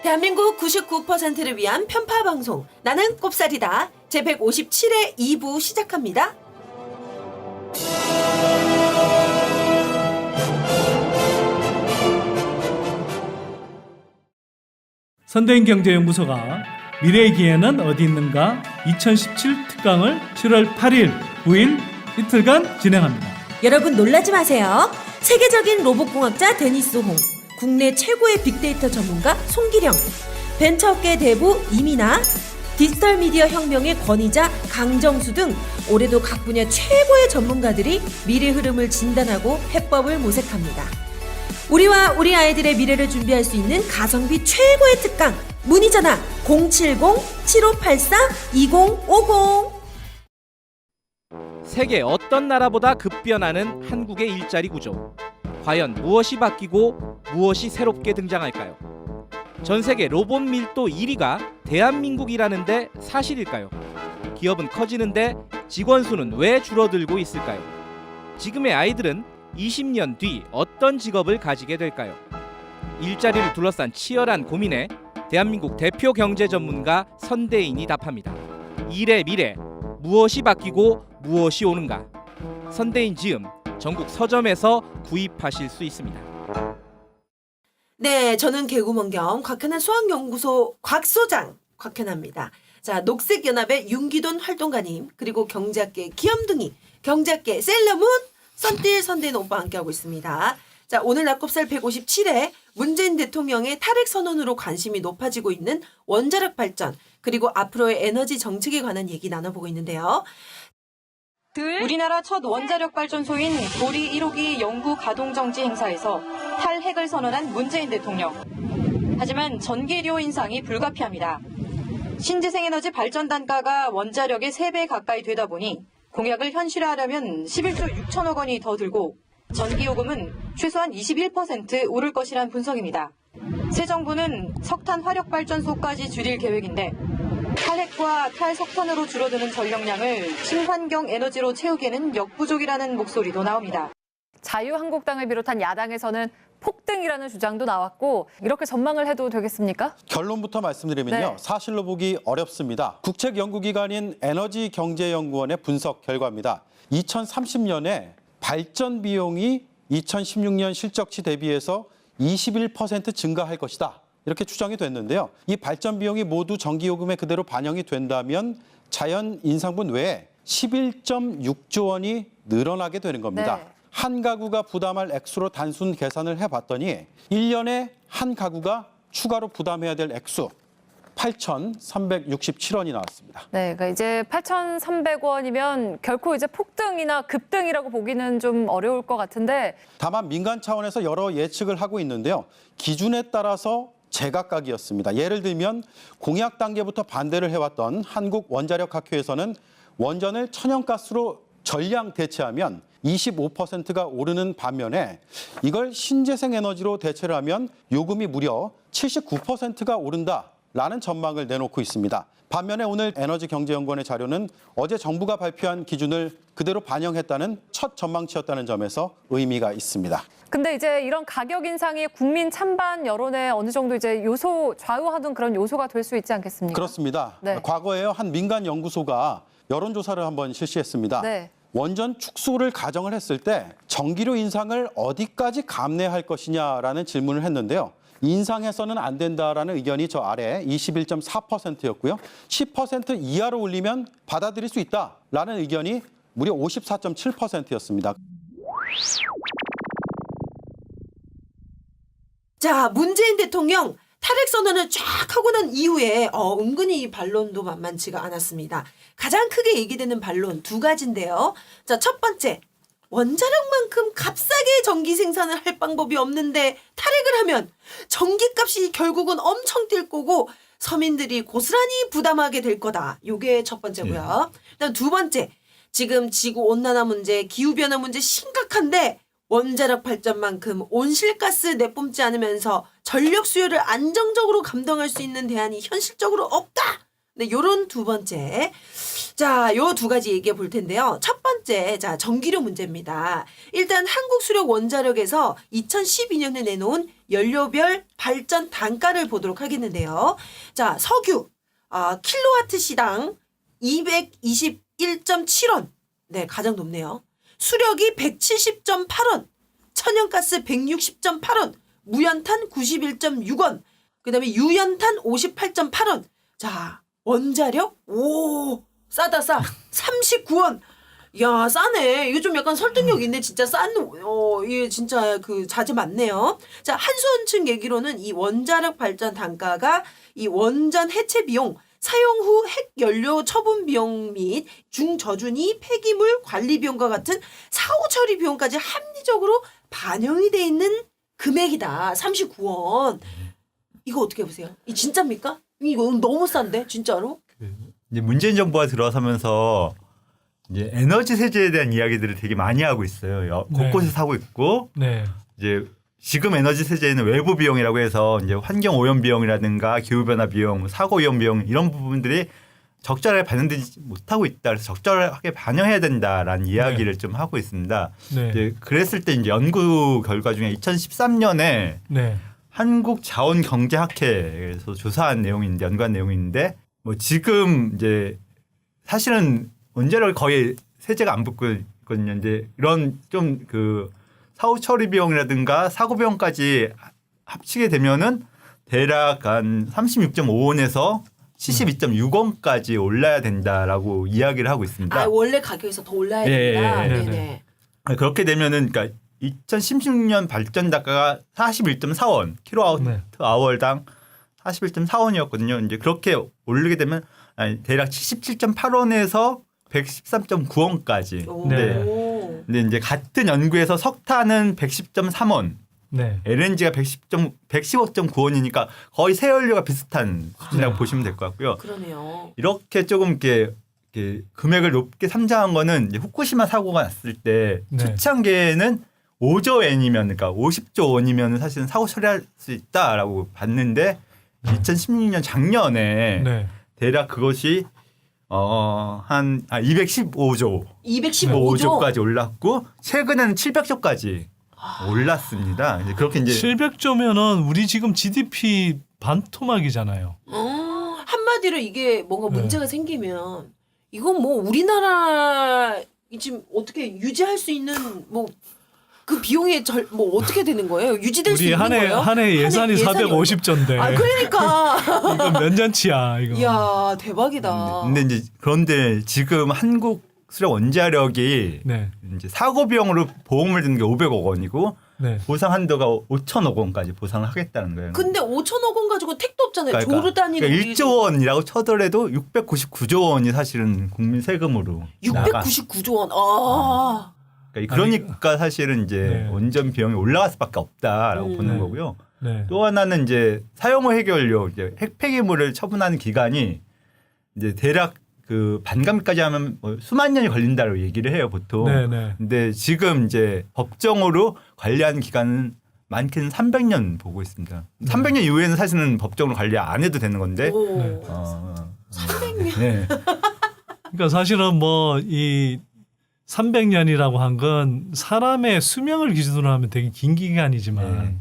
대한민국 99%를 위한 편파 방송 나는 꼽살이다 제157회 2부 시작합니다. 선대인경제연구소가 미래의 기회는 어디 있는가 2017 특강을 7월 8일, 9일 이틀간 진행합니다. 여러분 놀라지 마세요. 세계적인 로봇공학자 데니스 홍, 국내 최고의 빅데이터 전문가 송기령, 벤처업계 대부 이민아, 디지털 미디어 혁명의 권위자 강정수 등 올해도 각 분야 최고의 전문가들이 미래 흐름을 진단하고 해법을 모색합니다. 우리와 우리 아이들의 미래를 준비할 수 있는 가성비 최고의 특강 문의 전화 070-7584-2050. 세계 어떤 나라보다 급변하는 한국의 일자리 구조. 과연 무엇이 바뀌고 무엇이 새롭게 등장할까요? 전 세계 로봇 밀도 1위가 대한민국이라는데 사실일까요? 기업은 커지는데 직원 수는 왜 줄어들고 있을까요? 지금의 아이들은 20년 뒤 어떤 직업을 가지게 될까요? 일자리를 둘러싼 치열한 고민에 대한민국 대표 경제 전문가 선대인이 답합니다. 일의 미래, 무엇이 바뀌고 무엇이 오는가? 선대인 지음, 전국 서점에서 구입하실 수 있습니다. 네, 저는 개구먼경 곽현아 수학연구소 곽소장 곽현아입니다. 자, 녹색연합의 윤기돈 활동가님, 그리고 경제학계 기염둥이, 경제학계 셀러문 썬딜 선대인 오빠 함께하고 있습니다. 자, 오늘 낙곱살 157회 문재인 대통령의 탈핵 선언으로 관심이 높아지고 있는 원자력 발전, 그리고 앞으로의 에너지 정책에 관한 얘기 나눠보고 있는데요. 우리나라 첫 원자력 발전소인 도리 1호기 영구 가동 정지 행사에서 탈핵을 선언한 문재인 대통령. 하지만 전기료 인상이 불가피합니다. 신재생에너지 발전 단가가 원자력의 3배 가까이 되다 보니 공약을 현실화하려면 11조 6천억 원이 더 들고 전기요금은 최소한 21% 오를 것이란 분석입니다. 새 정부는 석탄 화력발전소까지 줄일 계획인데 탈핵과 탈석탄으로 줄어드는 전력량을 친환경 에너지로 채우기에는 역부족이라는 목소리도 나옵니다. 자유한국당을 비롯한 야당에서는 폭등이라는 주장도 나왔고 이렇게 전망을 해도 되겠습니까? 결론부터 말씀드리면요. 네. 사실로 보기 어렵습니다. 국책연구기관인 에너지경제연구원의 분석 결과입니다. 2030년에 발전 비용이 2016년 실적치 대비해서 21% 증가할 것이다. 이렇게 추정이 됐는데요. 이 발전 비용이 모두 전기요금에 그대로 반영이 된다면 자연 인상분 외에 11.6조 원이 늘어나게 되는 겁니다. 네. 한 가구가 부담할 액수로 단순 계산을 해봤더니 1년에 한 가구가 추가로 부담해야 될 액수 8,367원이 나왔습니다. 네, 그러니까 이제 8,300원이면 결코 이제 폭등이나 급등이라고 보기는 좀 어려울 것 같은데 다만 민간 차원에서 여러 예측을 하고 있는데요. 기준에 따라서 제각각이었습니다. 예를 들면 공약 단계부터 반대를 해왔던 한국원자력학회에서는 원전을 천연가스로 전량 대체하면 25%가 오르는 반면에 이걸 신재생 에너지로 대체를 하면 요금이 무려 79%가 오른다라는 전망을 내놓고 있습니다. 반면에 오늘 에너지경제연구원의 자료는 어제 정부가 발표한 기준을 그대로 반영했다는 첫 전망치였다는 점에서 의미가 있습니다. 근데 이제 이런 가격 인상이 국민 찬반 여론에 어느 정도 이제 좌우하는 그런 요소가 될 수 있지 않겠습니까? 그렇습니다. 네. 과거에 한 민간 연구소가 여론조사를 한번 실시했습니다. 네. 원전 축소를 가정을 했을 때 전기료 인상을 어디까지 감내할 것이냐라는 질문을 했는데요. 인상해서는 안 된다라는 의견이 저 아래 21.4%였고요. 10% 이하로 올리면 받아들일 수 있다라는 의견이 무려 54.7%였습니다. 자, 문재인 대통령 탈핵 선언을 쫙 하고 난 이후에 은근히 이 반론도 만만치가 않았습니다. 가장 크게 얘기되는 반론 두 가지인데요. 자, 첫 번째, 원자력만큼 값싸게 전기 생산을 할 방법이 없는데 탈핵을 하면 전기값이 결국은 엄청 뛸 거고 서민들이 고스란히 부담하게 될 거다. 요게 첫 번째고요. 그다음 두 번째, 지금 지구온난화 문제, 기후변화 문제 심각한데 원자력 발전만큼 온실가스 내뿜지 않으면서 전력 수요를 안정적으로 감당할 수 있는 대안이 현실적으로 없다. 네, 요런 두 번째. 자, 요 두 가지 얘기해 볼 텐데요. 첫 번째, 자, 전기료 문제입니다. 일단 한국수력 원자력에서 2012년에 내놓은 연료별 발전 단가를 보도록 하겠는데요. 자, 석유, 킬로와트 시당 221.7원. 네, 가장 높네요. 수력이 170.8원, 천연가스 160.8원, 무연탄 91.6원, 그 다음에 유연탄 58.8원. 자, 원자력? 오, 싸다, 싸. 39원. 야, 싸네. 이거 좀 약간 설득력 있네. 진짜 이게 진짜 그 자재 많네요. 자, 한수원 측 얘기로는 이 원자력 발전 단가가 이 원전 해체 비용, 사용 후 핵 연료 처분 비용 및 중저준위 폐기물 관리 비용과 같은 사후 처리 비용까지 합리적으로 반영이 돼 있는 금액이다. 39원. 이거 어떻게 보세요? 이 진짜입니까? 이거 너무 싼데 진짜로? 이제 문재인 정부가 들어서면서 이제 에너지 세제에 대한 이야기들을 되게 많이 하고 있어요. 네. 곳곳에서 하고 있고 네. 이제 지금 에너지 세제에는 외부 비용이라고 해서 이제 환경 오염 비용이라든가 기후 변화 비용, 사고 위험 비용 이런 부분들이 적절하게 반영되지 못하고 있다. 그래서 적절하게 반영해야 된다라는 이야기를 좀 하고 있습니다. 네. 이제 그랬을 때 이제 연구 결과 중에 2013년에 네. 한국자원경제학회에서 조사한 내용인데 연구한 내용인데 뭐 지금 이제 사실은 원자력을 거의 세제가 안 붙고 있거든요. 이제 이런 좀 그 사후 처리 비용이라든가 사고 비용까지 합치게 되면은 대략 한 36.5원에서 72.6원까지 올라야 된다라고 이야기를 하고 있습니다. 아, 원래 가격에서 더 올라야 예, 된다. 예, 예. 네네. 그렇게 되면은 그러니까 2016년 발전 단가가 41.4원 킬로와트아워당 41.4원이었거든요. 이제 그렇게 오르게 되면 대략 77.8원에서 113.9원까지. 오. 네. 근데 이제 같은 연구에서 석탄은 110.3원, 네. LNG가 115.9원이니까 거의 새 연료가 비슷한 수준이라고 네. 보시면 될 것 같고요. 그러네요. 이렇게 조금 이렇게 금액을 높게 산정한 거는 이제 후쿠시마 사고가 났을 때 네. 초창기에는 5조 엔이면 그러니까 50조 원이면 사실은 사고 처리할 수 있다라고 봤는데 2016년 작년에 네. 대략 그것이 한 215조 215조. 올랐고 최근에는 700조까지 올랐습니다. 이제 그렇게 이제 700조면은 우리 지금 GDP 반토막이잖아요. 한마디로 이게 뭔가 네. 문제가 생기면 이건 뭐 우리나라 지금 어떻게 유지할 수 있는 뭐 그 비용의 뭐 어떻게 되는 거예요? 유지될 수 우리 있는 거예요? 한 해 예산이 450조인데. 아, 그러니까. 이건 몇 년치야 이거. 이야, 대박이다. 근데 이제 그런데 지금 한국 수력 원자력이 네. 이제 사고 비용으로 보험을 드는 게 500억 원이고 네. 보상 한도가 5천억 원까지 보상을 하겠다는 거예요. 근데 5천억 원 가지고 택도 없잖아요. 조르 단위로. 그러니까 1조 원이라고 쳐더라도 699조 원이 사실은 국민 세금으로 나가. 699조 원. 아. 그러니까 사실은 이제 네. 원전 비용이 올라갈 수밖에 없다라고 보는 네. 거고요. 네. 또 하나는 이제 사용 후 해결료, 이제 핵 폐기물을 처분하는 기간이 이제 대략 그 반감까지 하면 뭐 수만 년이 걸린다고 얘기를 해요 보통. 네, 네. 근데 지금 이제 법정으로 관리하는 기간은 많게는 300년 보고 있습니다. 300년 이후에는 사실은 법정으로 관리 안 해도 되는 건데. 오. 네. 300년. 네. 그러니까 사실은 뭐 이 300년이라고 한 건 사람의 수명을 기준으로 하면 되게 긴 기간이지만 네.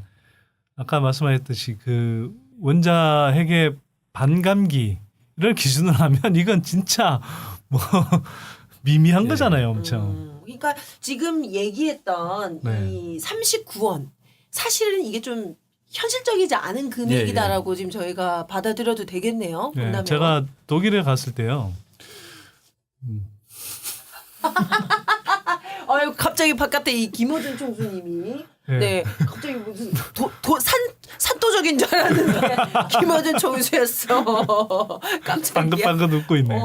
아까 말씀하셨듯이 그 원자핵의 반감기를 기준으로 하면 이건 진짜 뭐 미미한 네. 거잖아요, 엄청. 그러니까 지금 얘기했던 네. 이 39원 사실은 이게 좀 현실적이지 않은 금액이다라고 지금 저희가 받아들여도 되겠네요. 네, 본다면. 제가 독일에 갔을 때요. 아유, 갑자기 바깥에 이 김호준 총수님이 네. 네, 갑자기 무슨 산도적인 줄 알았는데 김호준 총수였어. 깜짝이야. 방긋방긋 웃고 있네.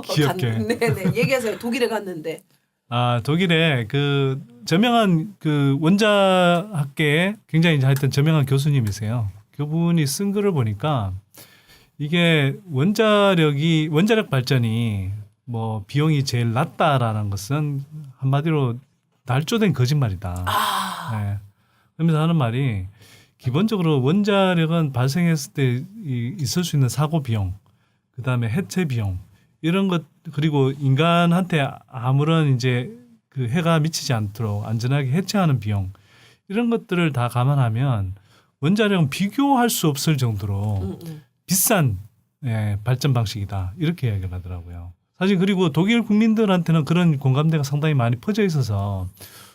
귀엽게. 네네. 얘기하세요. 독일에 갔는데. 아, 독일에 그 저명한 그 원자학계에 굉장히 이제 하여튼 저명한 교수님이세요. 그분이 쓴 글을 보니까 이게 원자력 발전이 뭐 비용이 제일 낮다라는 것은 한마디로 날조된 거짓말이다. 네. 그러면서 하는 말이 기본적으로 원자력은 발생했을 때 있을 수 있는 사고 비용, 그다음에 해체 비용 이런 것 그리고 인간한테 아무런 이제 그 해가 미치지 않도록 안전하게 해체하는 비용 이런 것들을 다 감안하면 원자력은 비교할 수 없을 정도로 비싼 발전 방식이다 이렇게 이야기를 하더라고요. 사실 그리고 독일 국민들한테는 그런 공감대가 상당히 많이 퍼져 있어서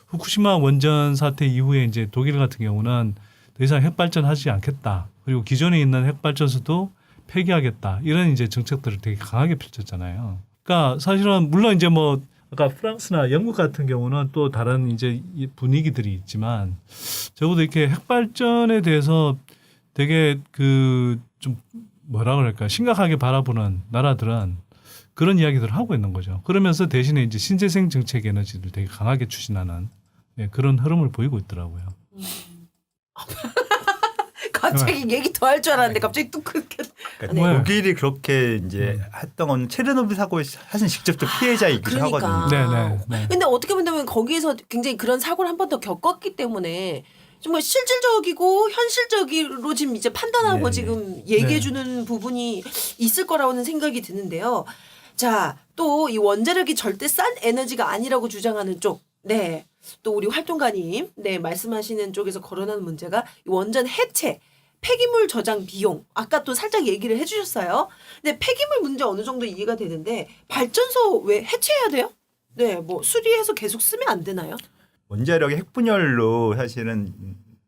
후쿠시마 원전 사태 이후에 이제 독일 같은 경우는 더 이상 핵발전하지 않겠다. 그리고 기존에 있는 핵발전소도 폐기하겠다. 이런 이제 정책들을 되게 강하게 펼쳤잖아요. 그러니까 사실은 물론 이제 뭐 아까 프랑스나 영국 같은 경우는 또 다른 이제 분위기들이 있지만 적어도 이렇게 핵발전에 대해서 되게 그 좀 뭐라 그럴까 심각하게 바라보는 나라들은 그런 이야기들을 하고 있는 거죠. 그러면서 대신에 이제 신재생 정책 에너지를 되게 강하게 추진하는 그런 흐름을 보이고 있더라고요. 갑자기 얘기 더 할 줄 알았는데 갑자기 뚝 끊겨. 그러니까 네. 독일이 그렇게 이제 했던 건 체르노빌 사고의 사실 직접적 피해자이기도 그러니까. 하거든요. 네. 근데 어떻게 보면 거기에서 굉장히 그런 사고를 한 번 더 겪었기 때문에 정말 실질적이고 현실적으로 지금 이제 판단하고 네. 지금 얘기해주는 부분이 있을 거라고는 생각이 드는데요. 자, 또 이 원자력이 절대 싼 에너지가 아니라고 주장하는 쪽, 네, 또 우리 활동가님, 네, 말씀하시는 쪽에서 거론하는 문제가 이 원전 해체. 폐기물 저장 비용 아까 또 살짝 얘기를 해주셨어요. 근데 폐기물 문제 어느 정도 이해가 되는데 발전소 왜 해체해야 돼요? 네, 뭐 수리해서 계속 쓰면 안 되나요? 원자력의 핵분열로 사실은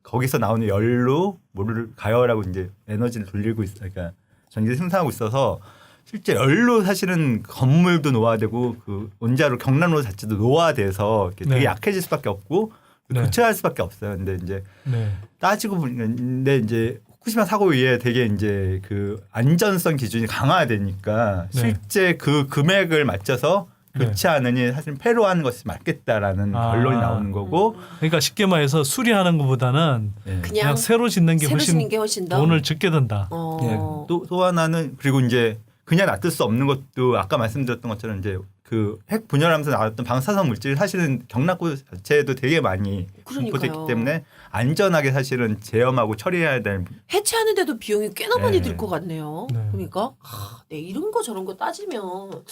거기서 나오는 열로 뭐를 가열하고 이제 에너지를 돌리고 있어, 그러니까 전기를 생산하고 있어서 실제 열로 사실은 건물도 노화되고 그 원자로 경란로 자체도 노화돼서 이렇게 되게 네. 약해질 수밖에 없고 네. 교체할 수밖에 없어요. 근데 이제 네. 따지고 보니까 근데 이제 후쿠시마 사고 이후에 되게 이제 그 안전성 기준이 강화되니까 네. 실제 그 금액을 맞춰서 네. 교체하느니 사실 폐로하는 것이 맞겠다라는 결론이 나오는 거고. 그러니까 쉽게 말해서 수리하는 것보다는 네. 그냥 새로 짓는 게 새로 훨씬 짓는 게 훨씬 더 돈을 적게 든다. 네. 또 하나는 그리고 이제 그냥 놔둘 수 없는 것도 아까 말씀드렸던 것처럼 이제 그 핵 분열하면서 나왔던 방사성 물질 사실은 경락구 자체도 되게 많이 그러니까요. 분포됐기 때문에 안전하게 사실은 제어하고 처리해야 될. 해체하는데도 비용이 꽤나 많이 네. 들 것 같네요. 네. 그러니까 네, 이런 거 저런 거 따지면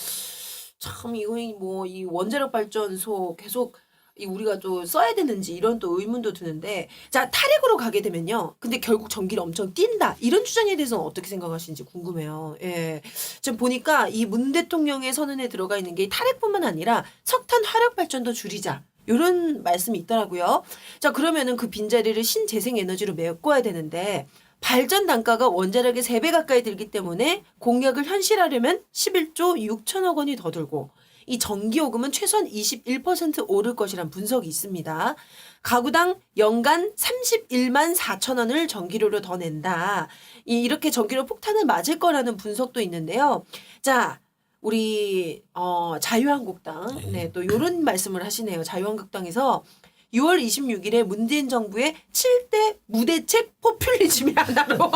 참 이거 뭐 이 원자력 발전소 계속 이 우리가 또 써야 되는지 이런 또 의문도 드는데 자 탈핵으로 가게 되면요. 근데 결국 전기를 엄청 띈다 이런 주장에 대해서는 어떻게 생각하시는지 궁금해요. 예, 지금 보니까 이 문 대통령의 선언에 들어가 있는 게 탈핵뿐만 아니라 석탄 화력 발전도 줄이자. 이런 말씀이 있더라고요. 자, 그러면은 그 빈자리를 신재생 에너지로 메꿔야 되는데 발전 단가가 원자력의 3배 가까이 들기 때문에 공약을 현실하려면 11조 6천억 원이 더 들고 이 전기요금은 최소한 21% 오를 것이란 분석이 있습니다. 가구당 연간 31만 4천 원을 전기료로 더 낸다. 이렇게 전기료 폭탄을 맞을 거라는 분석도 있는데요. 자, 우리 자유한국당 네, 또 이런 말씀을 하시네요. 자유한국당에서 6월 26일에 문재인 정부의 7대 무대책 포퓰리즘의 하나로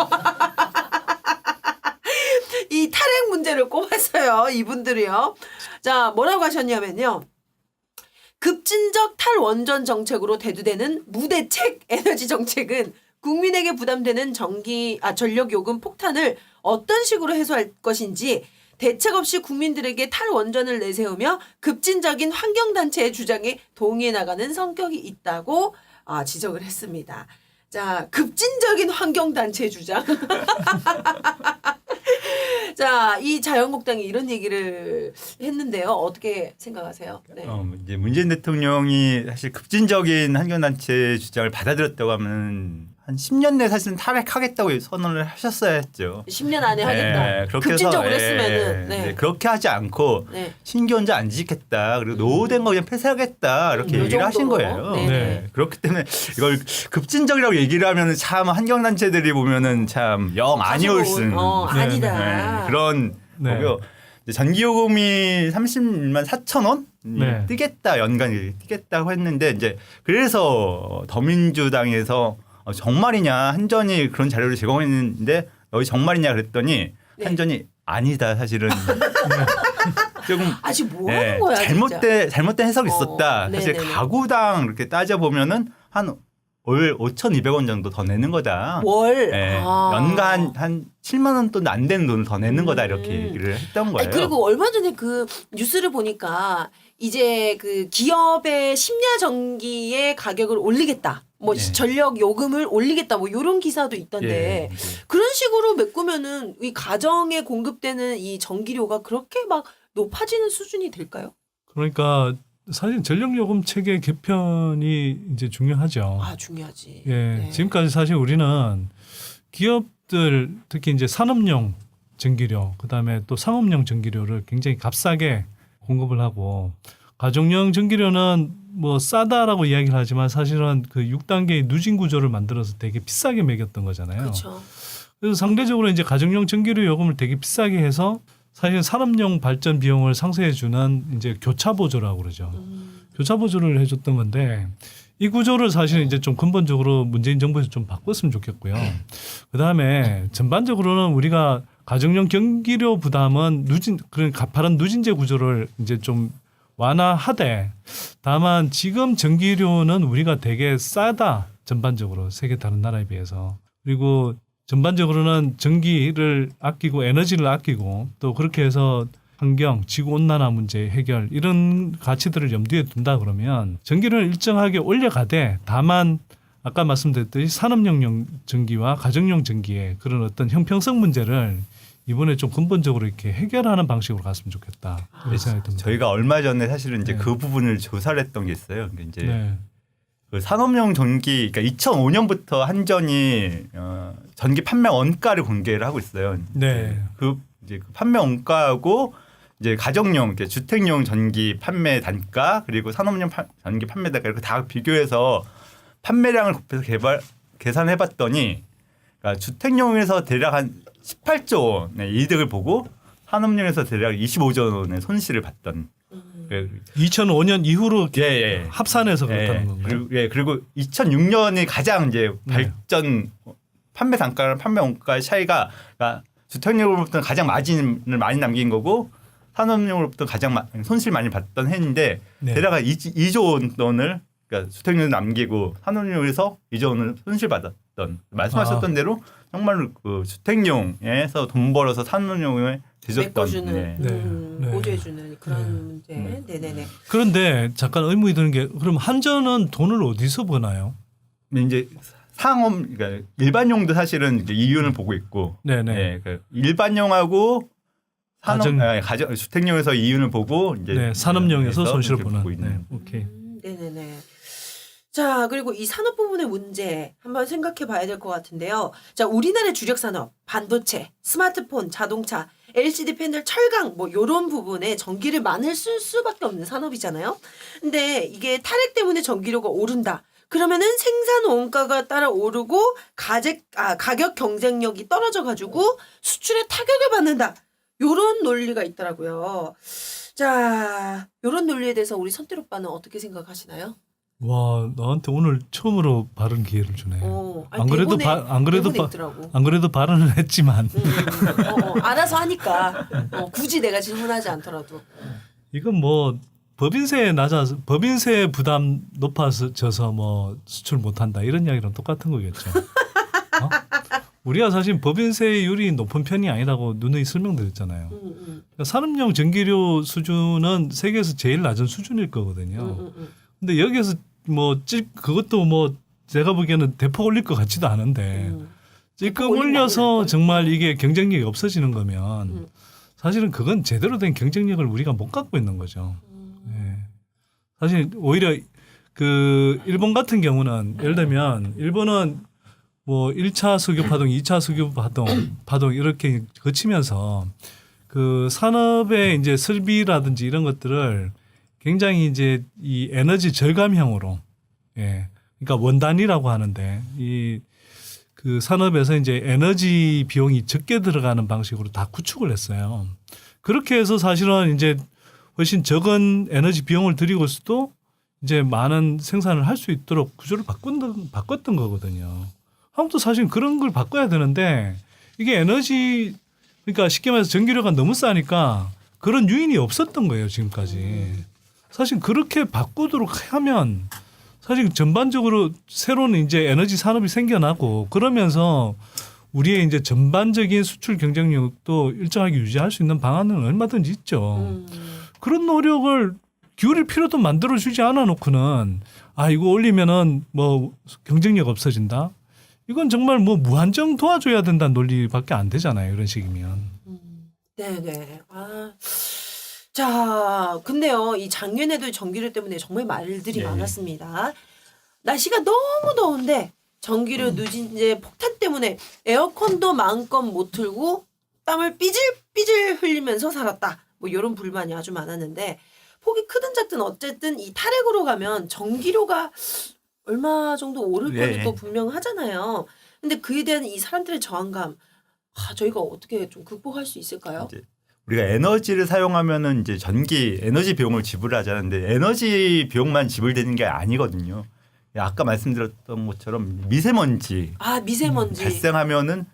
이 탈핵 문제를 꼽았어요. 이분들이요. 자, 뭐라고 하셨냐면요. 급진적 탈원전 정책으로 대두되는 무대책 에너지 정책은 국민에게 부담되는 전력 요금 폭탄을 어떤 식으로 해소할 것인지 대책 없이 국민들에게 탈원전을 내세우며 급진적인 환경단체의 주장에 동의해 나가는 성격이 있다고 지적을 했습니다. 자, 급진적인 환경단체 주장. 자, 이 자유한국당이 이런 얘기를 했는데요. 어떻게 생각하세요? 네. 이제 문재인 대통령이 사실 급진적인 환경단체 주장을 받아들였다고 하면 한 10년 내에 사실은 탈핵하겠다고 선언을 하셨어야 했죠. 10년 안에 하겠다. 네, 그렇게 급진적으로 해서, 했으면은. 네. 네, 그렇게 하지 않고 네. 신규원전 안 짓겠다. 그리고 노후된 거 그냥 폐쇄하겠다. 이렇게 요 얘기를 하신 정도로. 거예요. 네네. 네. 그렇기 때문에 이걸 급진적이라고 얘기를 하면 참 환경단체들이 보면은 참 영 아니올 순. 아니다. 그런 네. 거고요. 이제 전기요금이 31만 4천 원 네. 뛰겠다 연간 뛰겠다고 했는데 이제 그래서 더민주당에서 정말이냐 한전이 그런 자료를 제공했는데 너희 정말이냐 그랬더니 네. 한전이 아니다 사실은 조금 아직 뭐 하는 거야, 진짜. 잘못된 해석이 있었다. 사실 네네네. 가구당 이렇게 따져 보면은 한 월 5,200원 정도 더 내는 거다. 월. 예, 아. 연간 한 7만 원 돈도 안 되는 돈을 더 내는 거다 이렇게 얘기를 했던 거예요. 아니, 그리고 얼마 전에 그 뉴스를 보니까 이제 그 기업의 심야 전기의 가격을 올리겠다. 뭐 예. 전력 요금을 올리겠다. 뭐 이런 기사도 있던데 예, 그런 식으로 메꾸면은 이 가정에 공급되는 이 전기료가 그렇게 막 높아지는 수준이 될까요? 그러니까 사실 전력요금 체계 개편이 이제 중요하죠. 아 중요하지. 예, 네. 지금까지 사실 우리는 기업들 특히 이제 산업용 전기료, 그다음에 또 상업용 전기료를 굉장히 값싸게 공급을 하고 가정용 전기료는 뭐 싸다라고 이야기를 하지만 사실은 그 6단계의 누진 구조를 만들어서 되게 비싸게 매겼던 거잖아요. 그렇죠. 그래서 상대적으로 이제 가정용 전기료 요금을 되게 비싸게 해서 사실 산업용 발전 비용을 상쇄해 주는 이제 교차 보조라고 그러죠. 교차 보조를 해줬던 건데 이 구조를 사실 이제 좀 근본적으로 문재인 정부에서 좀 바꿨으면 좋겠고요. 그 다음에 전반적으로는 우리가 가정용 전기료 부담은 그런 가파른 누진제 구조를 이제 좀 완화하되 다만 지금 전기료는 우리가 되게 싸다 전반적으로 세계 다른 나라에 비해서 그리고 전반적으로는 전기를 아끼고 에너지를 아끼고 또 그렇게 해서 환경, 지구온난화 문제 해결 이런 가치들을 염두에 둔다 그러면 전기를 일정하게 올려가되 다만 아까 말씀드렸듯이 산업용 전기와 가정용 전기의 그런 어떤 형평성 문제를 이번에 좀 근본적으로 이렇게 해결하는 방식으로 갔으면 좋겠다. 이런 생각이 듭니다. 저희가 얼마 전에 사실은 이제 네. 그 부분을 조사를 했던 게 있어요. 그러니까 이제 네. 그 산업용 전기, 그러니까 2005년부터 한전이 전기 판매 원가를 공개를 하고 있어요. 네. 그 이제 그 판매 원가하고 이제 가정용, 이렇게 주택용 전기 판매 단가 그리고 산업용 전기 판매 단가 이렇게 다 비교해서 판매량을 곱해서 계산해봤더니 그러니까 주택용에서 대략 한 18조 원의 이득을 보고 산업용에서 대략 25조 원의 손실을 봤던. 2005년 이후로 예. 합산해서 그렇다는 건가요? 그리고 2006년이 가장 이제 네. 발전 판매 단가랑 판매 원가의 차이가 그러니까 주택용으로부터는 가장 마진을 많이 남긴 거고 산업용으로부터 가장 손실 많이 봤던 해인데 네. 대략 2조 원을 그러니까 주택용을 남기고 산업용에서 2조 원을 손실 받았던 말씀하셨던 대로 정말로 그 주택용에서 돈 벌어서 산업용에 뒤졌던 메꿔주는, 네. 보조해주는 그런 네. 문제. 네네네. 그런데 잠깐 의문이 드는 게 그럼 한전은 돈을 어디서 버나요? 근데 이제 상업 그러니까 일반용도 사실은 이제 이윤을 보고 있고 네네. 예, 그 일반용하고 가정- 가정 주택용에서 이윤을 보고 이제 네, 산업용에서 손실을 이렇게 보는. 보고 있는. 네, 오케이. 네네네. 자, 그리고 이 산업 부분의 문제 한번 생각해 봐야 될 것 같은데요. 자, 우리나라의 주력 산업, 반도체, 스마트폰, 자동차, LCD 패널, 철강 뭐 요런 부분에 전기를 많이 쓸 수밖에 없는 산업이잖아요. 근데 이게 탈핵 때문에 전기료가 오른다. 그러면은 생산 원가가 따라 오르고 가격 경쟁력이 떨어져 가지고 수출에 타격을 받는다. 요런 논리가 있더라고요. 자, 요런 논리에 대해서 우리 선택 오빠는 어떻게 생각하시나요? 와, 나한테 오늘 처음으로 발언 기회를 주네. 아니, 안 그래도 대본에 있더라고. 안 그래도 발언을 했지만 알아서 하니까 굳이 내가 질문하지 않더라도. 이건 뭐 법인세 부담 높아져서 뭐 수출 못한다 이런 이야기랑 똑같은 거겠죠. 어? 우리가 사실 법인세율이 높은 편이 아니라고 누누이 설명드렸잖아요. 그러니까 산업용 전기료 수준은 세계에서 제일 낮은 수준일 거거든요. 근데 여기에서 뭐 그것도 뭐 제가 보기에는 대폭 올릴 것 같지도 않은데 찔끔 올려서 정말 이게 경쟁력이 없어지는 거면 사실은 그건 제대로 된 경쟁력을 우리가 못 갖고 있는 거죠. 네. 사실 오히려 그 일본 같은 경우는 예를 들면 일본은 뭐 1차 석유 파동, 2차 석유 파동 이렇게 거치면서 그 산업의 이제 설비라든지 이런 것들을 굉장히 이제 이 에너지 절감형으로, 예, 그러니까 원단이라고 하는데 이 그 산업에서 이제 에너지 비용이 적게 들어가는 방식으로 다 구축을 했어요. 그렇게 해서 사실은 이제 훨씬 적은 에너지 비용을 들이고서도 이제 많은 생산을 할 수 있도록 구조를 바꿨던 거거든요. 한국도 사실 그런 걸 바꿔야 되는데 이게 에너지 그러니까 쉽게 말해서 전기료가 너무 싸니까 그런 유인이 없었던 거예요 지금까지. 사실 그렇게 바꾸도록 하면 사실 전반적으로 새로운 이제 에너지 산업이 생겨나고 그러면서 우리의 이제 전반적인 수출 경쟁력도 일정하게 유지할 수 있는 방안은 얼마든지 있죠. 그런 노력을 기울일 필요도 만들어주지 않아 놓고는 이거 올리면은 뭐 경쟁력 없어진다. 이건 정말 뭐 무한정 도와줘야 된다는 논리밖에 안 되잖아요. 이런 식이면. 네네. 자, 근데요, 이 작년에도 전기료 때문에 정말 말들이 네. 많았습니다. 날씨가 너무 더운데 전기료 누진제 폭탄 때문에 에어컨도 마음껏 못 틀고 땀을 삐질삐질 흘리면서 살았다. 뭐 이런 불만이 아주 많았는데 폭이 크든 작든 어쨌든 이 탈핵으로 가면 전기료가 얼마 정도 오를 네. 거는 또 분명하잖아요. 근데 그에 대한 이 사람들의 저항감, 저희가 어떻게 좀 극복할 수 있을까요? 이제 우리가 에너지를 사용하면은 이제 전기 에너지 비용을 지불하자는데 에너지 비용만 지불되는 게 아니거든요. 아까 말씀드렸던 것처럼 미세먼지 미세먼지. 발생하면은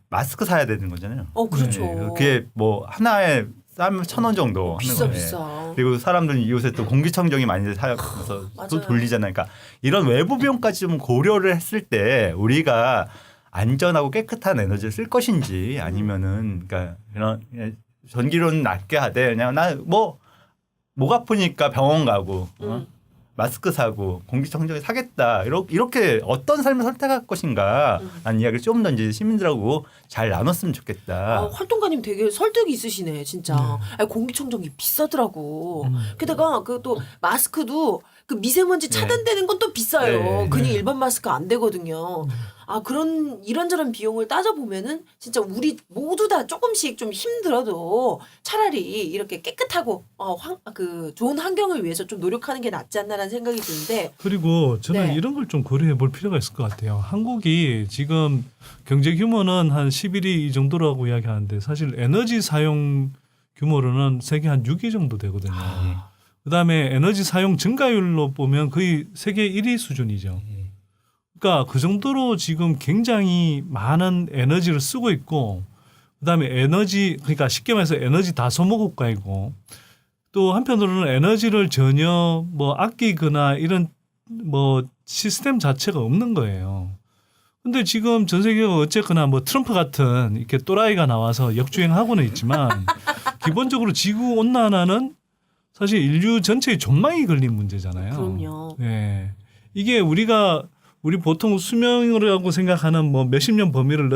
마스크 사야 되는 거잖아요. 그렇죠. 그게 뭐 하나에 싸면 1,000원 정도 하는 비싸 거예요. 비싸. 그리고 사람들은 이곳에 또 공기청정기 많이 사용해서 또 맞아요. 돌리잖아요. 그러니까 이런 외부 비용까지 좀 고려를 했을 때 우리가 안전하고 깨끗한 에너지를 쓸 것인지 아니면은 그러니까 이런 전기료는 낮게 하되 그냥 나 목 아프니까 병원 가고 마스크 사고 공기청정기 사겠다 이렇게 어떤 삶을 선택할 것인가 라는 이야기를 좀 더 이제 시민들하고 잘 나눴으면 좋겠다. 활동가님 되게 설득이 있으시네, 진짜. 공기청정기 비싸더라고. 게다가 그 또 마스크도 그 미세먼지 차단되는 건 또 비싸요. 네. 그냥 일반 마스크 안 되거든요. 그런 이런저런 비용을 따져보면은 진짜 우리 모두 다 조금씩 좀 힘들어도 차라리 이렇게 깨끗하고 그 좋은 환경을 위해서 좀 노력하는 게 낫지 않나라는 생각이 드는데. 그리고 저는 네. 이런 걸 좀 고려해 볼 필요가 있을 것 같아요. 한국이 지금 경제 규모는 한 11위 정도라고 이야기하는데 사실 에너지 사용 규모로는 세계 한 6위 정도 되거든요. 그다음에 에너지 사용 증가율로 보면 거의 세계 1위 수준이죠. 그러니까 그 정도로 지금 굉장히 많은 에너지를 쓰고 있고 그다음에 그러니까 쉽게 말해서 에너지 다소모 국가이고 또 한편으로는 에너지를 전혀 뭐 아끼거나 이런 뭐 시스템 자체가 없는 거예요. 근데 지금 전 세계가 어쨌거나 뭐 트럼프 같은 이렇게 또라이가 나와서 역주행하고는 있지만 기본적으로 지구 온난화는 사실 인류 전체의 전망이 걸린 문제잖아요. 그럼요. 네. 이게 우리 보통 수명이라고 생각하는 뭐 몇십 년 범위를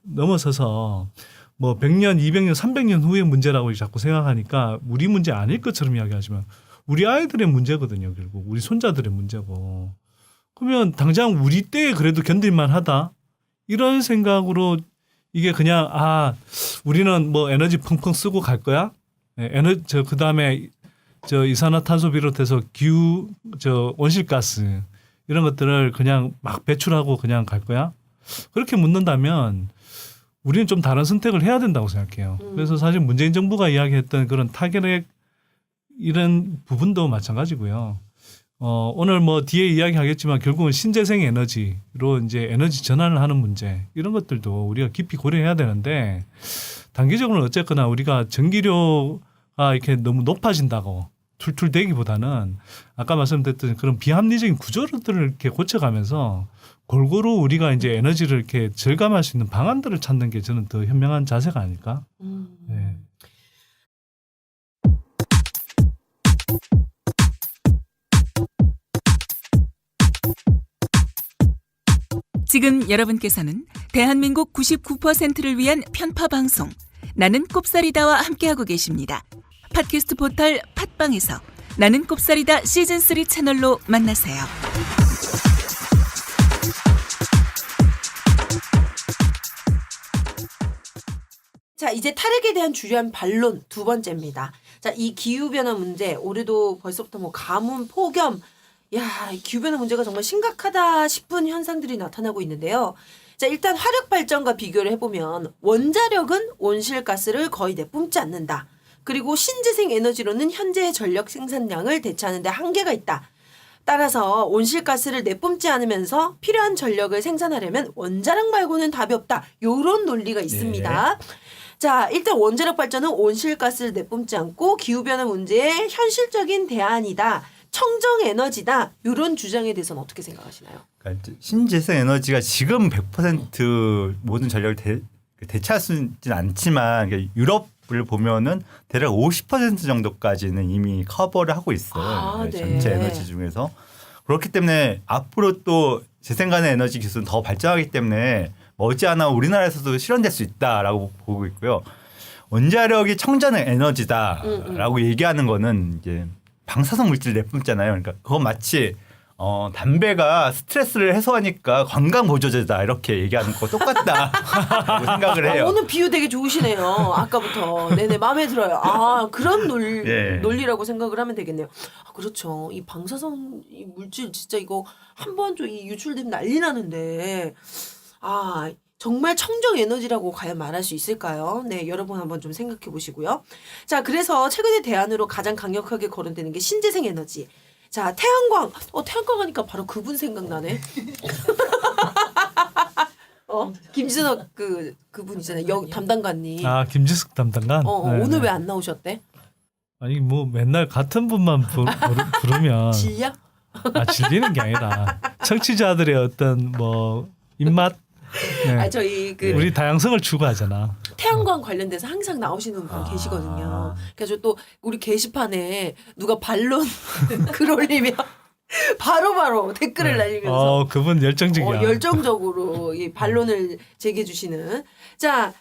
넘어서서 뭐 100년, 200년, 300년 후의 문제라고 자꾸 생각하니까 우리 문제 아닐 것처럼 이야기하지만 우리 아이들의 문제거든요. 결국 우리 손자들의 문제고. 그러면 당장 우리 때에 그래도 견딜만 하다. 이런 생각으로 이게 그냥 우리는 뭐 에너지 펑펑 쓰고 갈 거야. 그다음에 이산화탄소 비롯해서 온실가스 이런 것들을 그냥 막 배출하고 그냥 갈 거야? 그렇게 묻는다면 우리는 좀 다른 선택을 해야 된다고 생각해요. 그래서 사실 문재인 정부가 이야기했던 그런 타결의 이런 부분도 마찬가지고요. 오늘 뭐 뒤에 이야기하겠지만 결국은 신재생 에너지로 이제 에너지 전환을 하는 문제 이런 것들도 우리가 깊이 고려해야 되는데 단기적으로는 어쨌거나 우리가 전기료가 이렇게 너무 높아진다고 툴툴대기보다는 아까 말씀드렸던 그런 비합리적인 구조들을 이렇게 고쳐가면서 골고루 우리가 이제 에너지를 이렇게 절감할 수 있는 방안들을 찾는 게 저는 더 현명한 자세가 아닐까. 네. 지금 여러분께서는 대한민국 99%를 위한 편파 방송 나는 꼽사리다와 함께하고 계십니다. 팟캐스트 포털 팟빵에서 나는 꼽사리다 시즌3 채널로 만나세요. 자, 이제 탈핵에 대한 주요한 반론 두 번째입니다. 자, 이 기후변화 문제, 올해도 벌써부터 뭐 가뭄, 폭염, 이 기후변화 문제가 정말 심각하다 싶은 현상들이 나타나고 있는데요. 자, 일단 화력 발전과 비교를 해보면 원자력은 온실가스를 거의 내뿜지 않는다. 그리고 신재생 에너지로는 현재의 전력 생산량을 대체하는 데 한계가 있다. 따라서 온실가스를 내뿜지 않으면서 필요한 전력을 생산하려면 원자력 말고는 답이 없다. 이런 논리가 있습니다. 자, 일단 원자력 발전은 온실가스를 내뿜지 않고 기후변화 문제의 현실적인 대안이다. 청정 에너지다. 이런 주장에 대해서는 어떻게 생각하시나요? 그러니까 이제 신재생 에너지가 지금 100% 모든 전력을 대체할 수는 않지만 그러니까 유럽을 보면은 대략 50% 정도까지는 이미 커버를 하고 있어요. 아, 네. 전체 에너지 중에서. 그렇기 때문에 앞으로 또 재생가능 에너지 기술은 더 발전하기 때문에 머지않아 우리나라에서도 실현될 수 있다라고 보고 있고요. 원자력이 청정 에너지다라고 얘기하는 거는 이제 방사성 물질 내뿜잖아요. 그러니까 그건 마치 담배가 스트레스를 해소하니까 건강 보조제다 이렇게 얘기하는 거 똑같다라고 생각을 해요. 오늘 비유 되게 좋으시네요. 아까부터. 네네, 마음에 들어요. 아, 그런 예. 논리라고 생각을 하면 되겠네요. 아, 그렇죠. 이 방사성 이 물질 진짜 이거 한 번 좀 유출되면 난리 나는데, 아, 정말 청정 에너지라고 과연 말할 수 있을까요? 네, 여러분 한번 좀 생각해 보시고요. 자, 그래서 최근에 대안으로 가장 강력하게 거론되는 게 신재생 에너지. 자, 태양광. 태양광 하니까 바로 그분 생각나네. 김진석 그분 있잖아요. 담당관님. 아 김지숙 담당관. 네, 오늘 네. 왜 안 나오셨대? 아니 뭐 맨날 같은 분만 부르면 질려? 질리는 게 아니라 청취자들의 어떤 뭐 입맛. 네. 아, 저희 우리 다양성을 추구하잖아. 태양광 관련돼서 항상 나오시는 분 계시거든요. 그래서 또 우리 게시판에 누가 반론 글 올리면 바로바로 댓글을 날리면서 그분 열정적이야. 열정적으로 이 반론을 제기해 주시는. 자,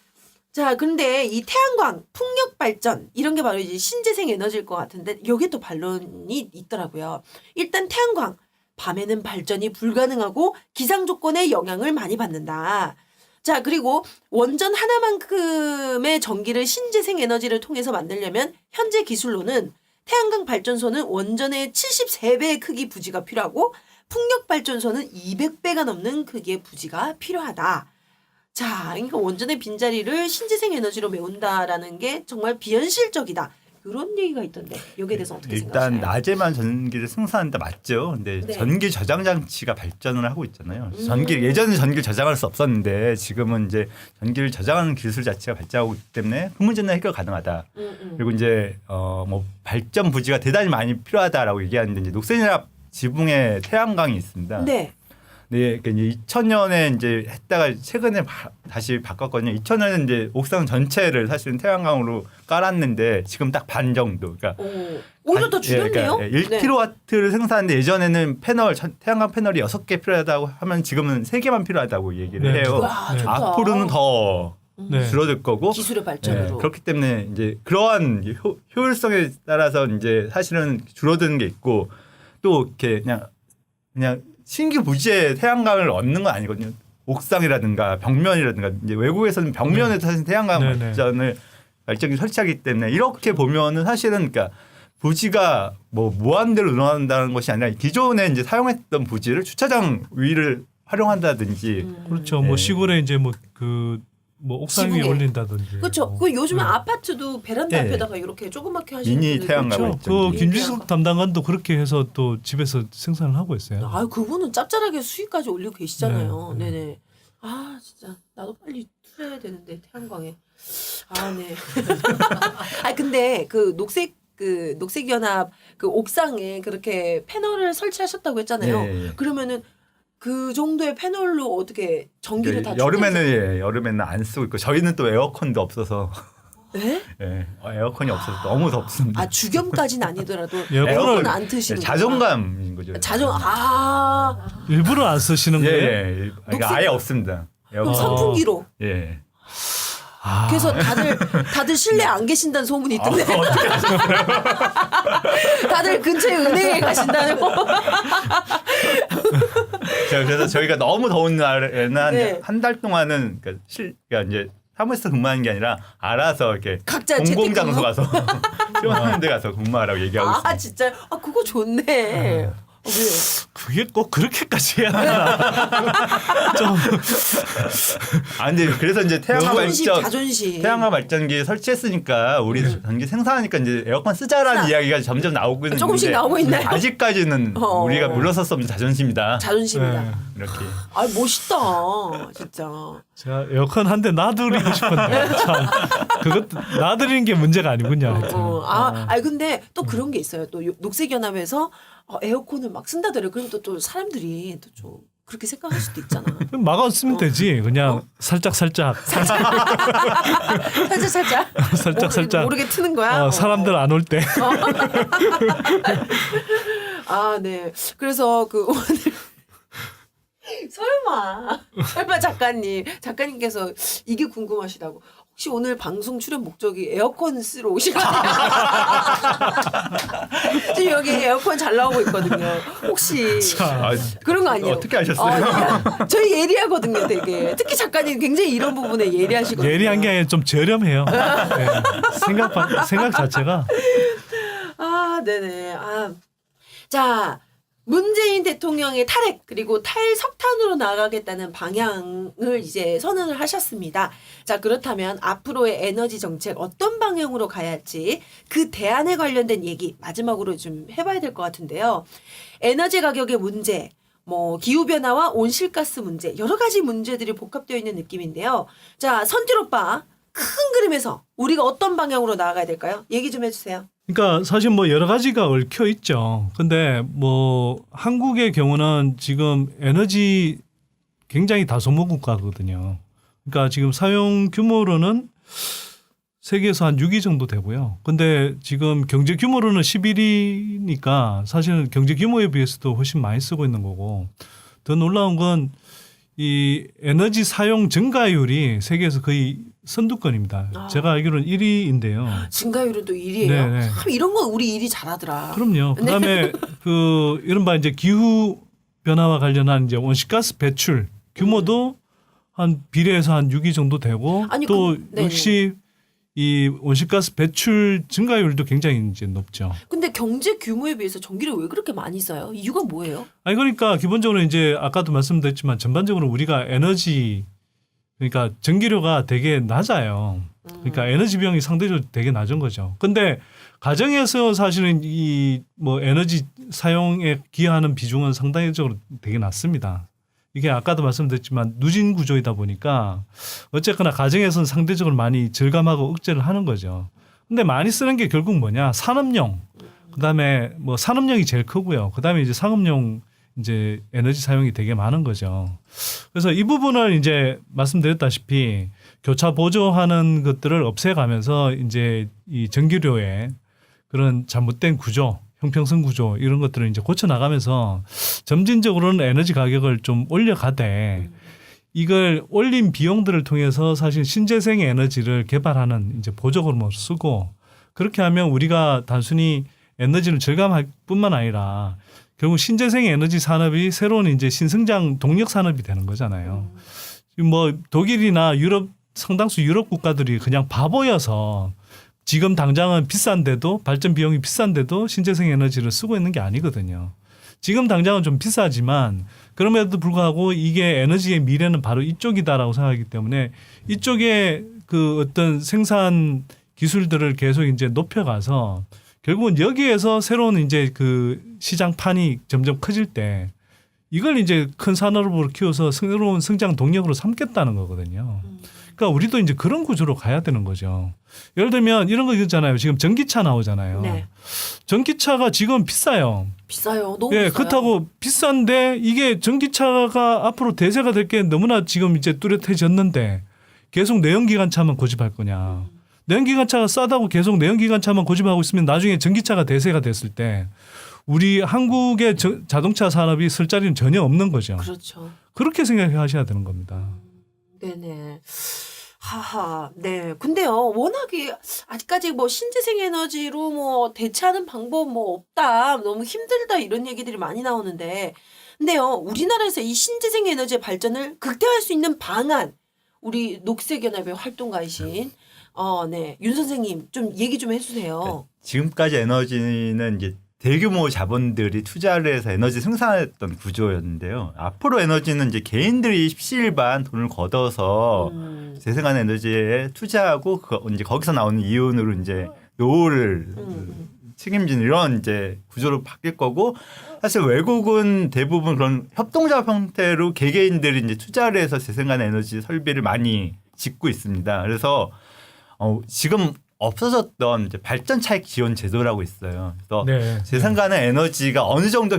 근데 이 태양광, 풍력 발전 이런 게 바로 이제 신재생 에너지일 것 같은데 여기에 또 반론이 있더라고요. 일단 태양광 밤에는 발전이 불가능하고 기상 조건에 영향을 많이 받는다. 자, 그리고 원전 하나만큼의 전기를 신재생 에너지를 통해서 만들려면 현재 기술로는 태양광 발전소는 원전의 73배의 크기 부지가 필요하고 풍력 발전소는 200배가 넘는 크기의 부지가 필요하다. 자, 그러니까 원전의 빈자리를 신재생 에너지로 메운다라는 게 정말 비현실적이다. 이런 얘기가 있던데 여기에 대해서 어떻게 일단 생각하세요? 낮에만 전기를 생산한다 맞죠? 근데 네. 전기 저장 장치가 발전을 하고 있잖아요. 예전에 전기를 저장할 수 없었는데 지금은 이제 전기를 저장하는 기술 자체가 발전하고 있기 때문에 그 문제는 해결 가능하다. 그리고 이제 뭐 발전 부지가 대단히 많이 필요하다라고 얘기하는데 이제 녹색연합 지붕에 태양광이 있습니다. 네. 네, 그러니까 이제 2000년에 이제 했다가 최근에 다시 바꿨거든요. 2000년에 이제 옥상 전체를 사실은 태양광으로 깔았는데 지금 딱 반 정도. 그러니까 오히려 더 줄였네요. 그러니까 1kW를 생산하는데 예전에는 태양광 패널이 6개 필요하다고 하면 지금은 3개만 필요하다고 얘기를 네. 해요. 와, 좋다. 앞으로는 더 네. 줄어들 거고. 기술의 발전으로. 네, 그렇기 때문에 이제 그러한 효율성에 따라서 이제 사실은 줄어드는 게 있고 또 이렇게 그냥 신규 부지에 태양광을 얻는 건 아니거든요. 옥상이라든가 벽면이라든가 이제 외국에서는 벽면에도 사실 태양광 발전기 설치하기 때문에 이렇게 보면은 사실은 그러니까 부지가 뭐 무한대로 늘어난다는 것이 아니라 기존에 이제 사용했던 부지를 주차장 위를 활용한다든지 그렇죠. 뭐 네. 시골에 이제 뭐 옥상 위에 지붕에. 올린다든지. 그렇죠. 그 요즘에 아파트도 베란다 네. 앞에다가 이렇게 조그맣게 하시는 미니 분들 태양광 그렇죠. 그 발전기. 김지숙 담당관도 그렇게 해서 또 집에서 생산을 하고 있어요. 아유, 그분은 짭짤하게 수익까지 올리고 계시잖아요. 네네. 아, 진짜 나도 빨리 투자해야 되는데 태양광에. 아, 네. 아, 근데 그 녹색연합 그 옥상에 그렇게 패널을 설치하셨다고 했잖아요. 네. 그러면은 그 정도의 패널로 어떻게 전기를 다 여름에는 안 쓰고 있고 저희는 또 에어컨도 없어서 네? 예, 에어컨이 없어서 너무 덥습니다. 아, 주겸까지는 아니더라도 에어컨을 에어컨은 안 트시는 자존감인 거죠. 일부러 안 쓰시는 거예요? 예. 그러니까 아예 없습니다. 그럼 에어컨. 선풍기로. 예. 그래서 다들 실내 안 계신다는 소문이 있던데. 다들 근처에 은행에 가신다는 거. 그래서 저희가 너무 더운 날에는 네. 한 달 동안은 그러니까 이제 사무실에서 근무하는 게 아니라 알아서 이렇게 각자 공공장소 재택근무? 가서 시원한 데 가서 근무하라고 얘기하고 있습니다. 아, 진짜. 아, 그거 좋네. 왜? 그게 꼭 그렇게까지 해야 하나. 좀 근데 그래서 이제 자존심. 태양광 발전기 설치했으니까 우리 전기 생산하니까 이제 에어컨 쓰자라는 이야기가 점점 나오고 있는데 조금씩 나오고 있나요? 아직까지는 우리가 물러설 수 없는 자존심이다. 자존심이다. 네. 이렇게. 아, 멋있다. 진짜. 제가 에어컨 한 대 놔드리고 싶은데 참 그것도 놔드리는 게 문제가 아니군요. 하여튼. 근데 또 그런 게 있어요. 또 녹색연합에서 에어컨을 막 쓴다더래. 그럼 또 사람들이 또 좀 그렇게 생각할 수도 있잖아. 그럼 막았으면 되지. 그냥 살짝 살짝. 모르게 트는 거야. 사람들 안 올 때. 아, 네. 그래서 오늘 설마 작가님께서 이게 궁금하시다고. 혹시 오늘 방송 출연 목적이 에어컨 쓰러 오신 거 아니야? 지금 여기 에어컨 잘 나오고 있거든요. 혹시 그런 거 아니에요? 어떻게 아셨어요? 저희 예리하거든요, 되게. 특히 작가님 굉장히 이런 부분에 예리하시거든요. 예리한 게 아니라 좀 저렴해요. 네. 생각 자체가. 아, 네네. 자, 문재인 대통령의 탈핵 그리고 탈석탄으로 나가겠다는 방향을 이제 선언을 하셨습니다. 자, 그렇다면 앞으로의 에너지 정책 어떤 방향으로 가야 할지 그 대안에 관련된 얘기 마지막으로 좀 해봐야 될 것 같은데요. 에너지 가격의 문제, 기후변화와 온실가스 문제, 여러 가지 문제들이 복합되어 있는 느낌인데요. 자, 선필 오빠, 큰 그림에서 우리가 어떤 방향으로 나아가야 될까요? 얘기 좀 해주세요. 그러니까 사실 여러 가지가 얽혀 있죠. 근데 한국의 경우는 지금 에너지 굉장히 다소모 국가거든요. 그러니까 지금 사용 규모로는 세계에서 한 6위 정도 되고요. 근데 지금 경제 규모로는 11위니까 사실은 경제 규모에 비해서도 훨씬 많이 쓰고 있는 거고, 더 놀라운 건 이 에너지 사용 증가율이 세계에서 거의 선두권입니다. 제가 알기로는 1위인데요. 증가율은 또 1위예요. 네네. 참 이런 건 우리 일이 잘하더라. 그럼요. 그다음에 이른바 이제 기후 변화와 관련한 이제 온실가스 배출 규모도 한 비례해서 한 6위 정도 되고, 또 역시 이 온실가스 배출 증가율도 굉장히 이제 높죠. 근데 경제 규모에 비해서 전기를 왜 그렇게 많이 써요? 이유가 뭐예요? 그러니까 기본적으로 이제 아까도 말씀드렸지만 전반적으로 우리가 그러니까 전기료가 되게 낮아요. 그러니까 에너지 비용이 상대적으로 되게 낮은 거죠. 근데 가정에서 사실은 에너지 사용에 기여하는 비중은 상당히적으로 되게 낮습니다. 이게 아까도 말씀드렸지만 누진 구조이다 보니까 어쨌거나 가정에서는 상대적으로 많이 절감하고 억제를 하는 거죠. 근데 많이 쓰는 게 결국 뭐냐? 산업용. 그다음에 산업용이 제일 크고요. 그다음에 이제 상업용 이제 에너지 사용이 되게 많은 거죠. 그래서 이 부분을 이제 말씀드렸다시피 교차 보조하는 것들을 없애가면서 이제 이 전기료의 그런 잘못된 구조, 형평성 구조 이런 것들을 이제 고쳐 나가면서 점진적으로는 에너지 가격을 좀 올려가되, 이걸 올린 비용들을 통해서 사실 신재생 에너지를 개발하는 이제 보조금으로 쓰고, 그렇게 하면 우리가 단순히 에너지를 절감할 뿐만 아니라 결국 신재생 에너지 산업이 새로운 이제 신성장 동력 산업이 되는 거잖아요. 독일이나 상당수 유럽 국가들이 그냥 바보여서 지금 당장은 비싼데도, 발전 비용이 비싼데도 신재생 에너지를 쓰고 있는 게 아니거든요. 지금 당장은 좀 비싸지만 그럼에도 불구하고 이게 에너지의 미래는 바로 이쪽이다라고 생각하기 때문에 이쪽에 어떤 생산 기술들을 계속 이제 높여가서 결국은 여기에서 새로운 이제 시장판이 점점 커질 때 이걸 이제 큰 산업으로 키워서 새로운 성장 동력으로 삼겠다는 거거든요. 그러니까 우리도 이제 그런 구조로 가야 되는 거죠. 예를 들면 이런 거 있잖아요. 지금 전기차 나오잖아요. 네. 전기차가 지금 비싸요. 너무 비싸요. 그렇다고 비싼데 이게 전기차가 앞으로 대세가 될 게 너무나 지금 이제 뚜렷해졌는데 계속 내연기관차만 고집할 거냐. 내연기관차가 싸다고 계속 내연기관차만 고집하고 있으면 나중에 전기차가 대세가 됐을 때 우리 한국의 자동차 산업이 쓸 자리는 전혀 없는 거죠. 그렇죠. 그렇게 생각하셔야 되는 겁니다. 네네. 하하. 네. 근데요, 워낙에 아직까지 신재생 에너지로 대체하는 방법 없다, 너무 힘들다 이런 얘기들이 많이 나오는데, 근데요, 우리나라에서 이 신재생 에너지의 발전을 극대화할 수 있는 방안, 우리 녹색연합의 활동가이신 네, 윤 선생님 좀 얘기 좀 해주세요. 지금까지 에너지는 이제 대규모 자본들이 투자를 해서 에너지 생산했던 구조였는데요. 앞으로 에너지는 이제 개인들이 십시일반 돈을 걷어서 재생하는 에너지에 투자하고 이제 거기서 나오는 이윤으로 이제 노후를 책임지는 이런 이제 구조로 바뀔 거고, 사실 외국은 대부분 그런 협동조합 형태로 개개인들이 이제 투자를 해서 재생하는 에너지 설비를 많이 짓고 있습니다. 그래서 지금 없어졌던 이제 발전 차익 지원 제도라고 있어요. 그래서 네. 재생가능 에너지가 어느 정도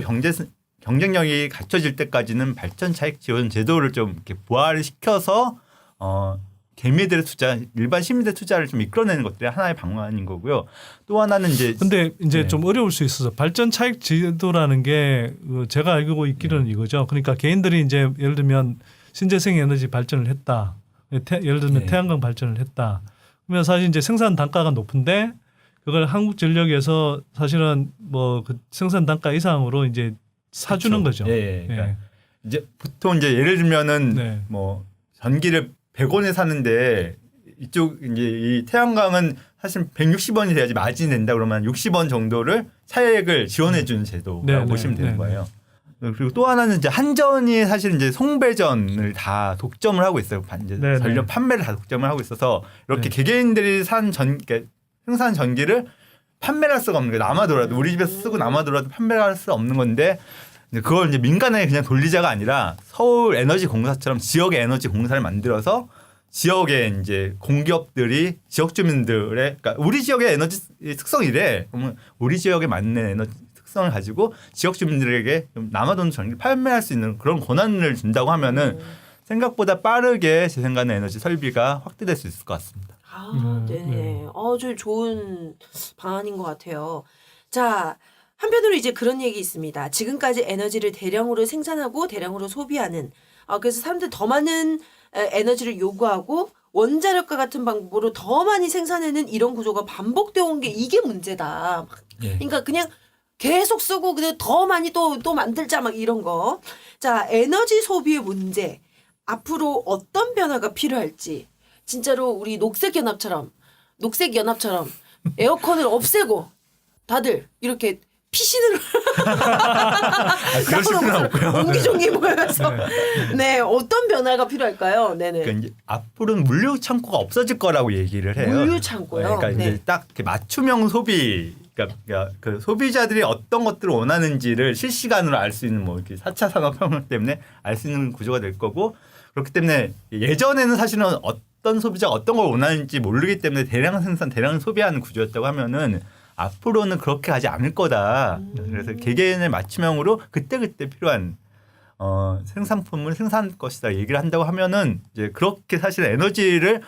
경쟁력이 갖춰질 때까지는 발전 차익 지원 제도를 좀 이렇게 부활을 시켜서 개미들의 투자, 일반 시민들의 투자를 좀 이끌어내는 것들이 하나의 방안인 거고요. 또 하나는 이제 근데 이제 네. 좀 어려울 수 있어서 발전 차익 제도라는 게 제가 알고 있기로는 이거죠. 그러니까 개인들이 이제 예를 들면 신재생 에너지 발전을 했다. 예를 들면 네. 태양광 발전을 했다. 그러면 사실 이제 생산 단가가 높은데 그걸 한국전력에서 사실은 뭐 그 생산 단가 이상으로 이제 사주는 그렇죠. 거죠. 예. 그러니까 예. 이제 보통 이제 예를 들면은 네. 뭐 전기를 100원에 사는데 이쪽 이제 이 태양광은 사실 160원이 돼야지 마진이 된다 그러면 60원 정도를 차액을 지원해 주는 제도라고 네, 보시면 네, 되는 네, 거예요. 그리고 또 하나는 이제 한전이 사실 이제 송배전을 다 독점을 하고 있어요. 이제 네, 전력 네. 판매를 다 독점을 하고 있어서 이렇게 네. 개개인들이 그러니까 생산 전기를 판매를 할 수가 없는 거예요. 남아돌아도 우리 집에서 쓰고 남아돌아도 판매를 할 수 없는 건데 그걸 이제 민간에 그냥 돌리자가 아니라 서울 에너지 공사처럼 지역의 에너지 공사를 만들어서 지역의 이제 공기업들이 지역 주민들의 그러니까 우리 지역의 에너지 특성이래. 그러면 우리 지역에 맞는 에너지 특성을 가지고 지역 주민들에게 좀 남아도는 전기를 판매할 수 있는 그런 권한을 준다고 하면은 생각보다 빠르게 재생가능 에너지 설비가 확대될 수 있을 것 같습니다. 네네. 네. 저 좋은 방안인 것 같아요. 자, 한편으로 이제 그런 얘기 있습니다. 지금까지 에너지를 대량으로 생산하고 대량으로 소비하는 그래서 사람들 더 많은 에너지를 요구하고 원자력과 같은 방법으로 더 많이 생산하는 이런 구조가 반복되어 온 게 이게 문제다. 그러니까 그냥 계속 쓰고 그냥 더 많이 또 만들자 막 이런 거. 자, 에너지 소비의 문제. 앞으로 어떤 변화가 필요할지. 진짜로 우리 녹색연합처럼 에어컨을 없애고 다들 이렇게 피신을 그러실 필요는 없고요. 옹기종기 모여서 네 어떤 변화가 필요할까요? 네네. 그러니까 이제 앞으로는 물류 창고가 없어질 거라고 얘기를 해요. 물류 창고요? 그러니까 네. 이제 딱 이렇게 맞춤형 소비, 그러니까 그 소비자들이 어떤 것들을 원하는지를 실시간으로 알 수 있는 뭐 이렇게 4차 산업혁명 때문에 알 수 있는 구조가 될 거고 그렇기 때문에 예전에는 사실은 어떤 소비자가 어떤 걸 원하는지 모르기 때문에 대량 생산, 대량 소비하는 구조였다고 하면은 앞으로는 그렇게 가지 않을 거다. 그래서 개개인의 맞춤형으로 그때그때 필요한 생산품을 생산할 것이다 얘기를 한다고 하면은 이제 그렇게 사실 에너지를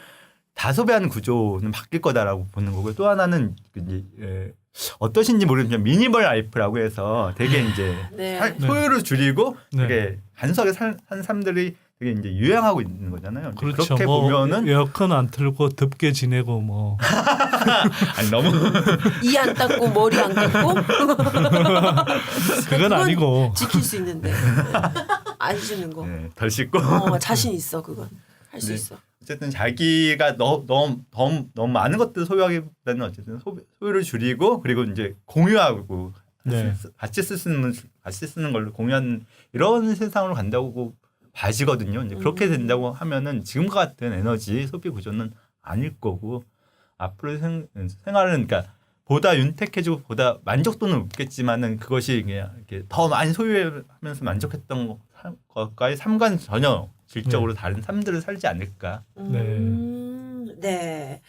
다 소비하는 구조는 바뀔 거다라고 보는 거고요. 또 하나는 이제 어떠신지 모르겠지만 미니멀 라이프라고 해서 되게 이제 네. 소요를 줄이고 네. 되게 한석에 산 사람들이 되게 이제 유행하고 있는 거잖아요. 그렇죠. 그렇게 뭐 보면은 에어컨 안 틀고 덥게 지내고 뭐 아니 너무 이 안 닦고 머리 안 감고 그건 아니고 지킬 수 있는데 안 지는 거. 네, 덜 씻고 자신 있어 그건 할 수 네. 있어. 어쨌든 자기가 너무 많은 것들을 소유하기보다는 어쨌든 소유를 줄이고 그리고 이제 공유하고 네. 같이 쓰는 걸로 공유하는 이런 세상으로 간다고 봐지거든요. 이제 그렇게 된다고 하면은 지금과 같은 에너지 소비 구조는 아닐 거고 앞으로 생활은 그러니까 보다 윤택해지고 보다 만족도는 높겠지만은 그것이 그냥 이렇게 더 많이 소유하면서 만족했던 것과의 삶과는 전혀 질적으로 다른 삶들을 살지 않을까. 네.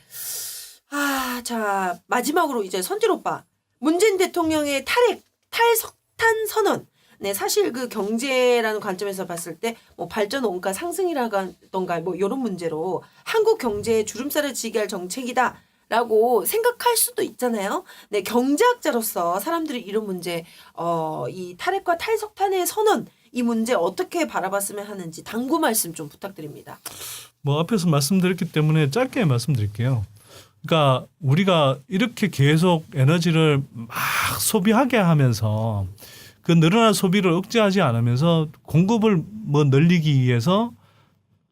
자 마지막으로 이제 선질 오빠 문재인 대통령의 탈석탄 선언. 네, 사실 그 경제라는 관점에서 봤을 때 뭐 발전 원가 상승이라던가 뭐 이런 문제로 한국 경제에 주름살을 지게 할 정책이다라고 생각할 수도 있잖아요. 네, 경제학자로서 사람들이 이런 문제, 이 탈핵과 탈석탄의 선언 이 문제 어떻게 바라봤으면 하는지 당부 말씀 좀 부탁드립니다. 뭐 앞에서 말씀드렸기 때문에 짧게 말씀드릴게요. 그러니까 우리가 이렇게 계속 에너지를 막 소비하게 하면서 그 늘어난 소비를 억제하지 않으면서 공급을 뭐 늘리기 위해서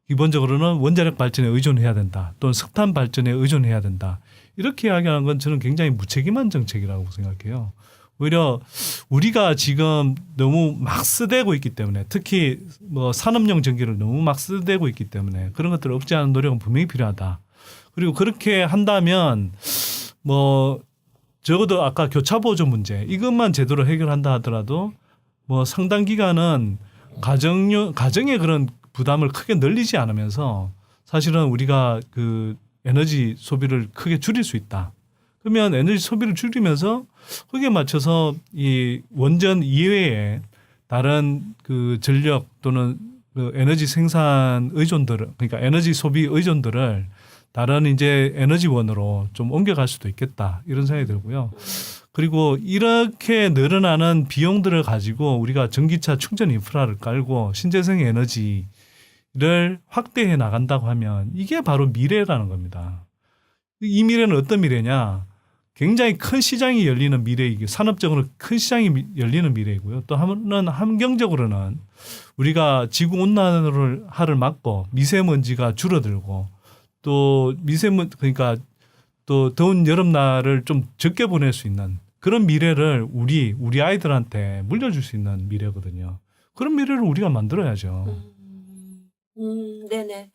기본적으로는 원자력 발전에 의존해야 된다. 또는 석탄 발전에 의존해야 된다. 이렇게 이야기하는 건 저는 굉장히 무책임한 정책이라고 생각해요. 오히려 우리가 지금 너무 막 쓰대고 있기 때문에 특히 뭐 산업용 전기를 너무 막 쓰대고 있기 때문에 그런 것들을 억제하는 노력은 분명히 필요하다. 그리고 그렇게 한다면 뭐 적어도 아까 교차보조 문제 이것만 제대로 해결한다 하더라도 뭐 상당 기간은 가정의 그런 부담을 크게 늘리지 않으면서 사실은 우리가 그 에너지 소비를 크게 줄일 수 있다. 그러면 에너지 소비를 줄이면서 거기에 맞춰서 이 원전 이외에 다른 그 전력 또는 그 에너지 생산 의존들을, 그러니까 에너지 소비 의존들을 다른 이제 에너지원으로 좀 옮겨갈 수도 있겠다, 이런 생각이 들고요. 그리고 이렇게 늘어나는 비용들을 가지고 우리가 전기차 충전 인프라를 깔고 신재생 에너지를 확대해 나간다고 하면 이게 바로 미래라는 겁니다. 이 미래는 어떤 미래냐? 굉장히 큰 시장이 열리는 미래이고, 산업적으로 큰 시장이 열리는 미래이고요. 또 하나는 환경적으로는 우리가 지구 온난화를 막고 미세먼지가 줄어들고, 또 그러니까 또 더운 여름날을 좀 적게 보낼 수 있는 그런 미래를 우리 아이들한테 물려줄 수 있는 미래거든요. 그런 미래를 우리가 만들어야죠. 네네.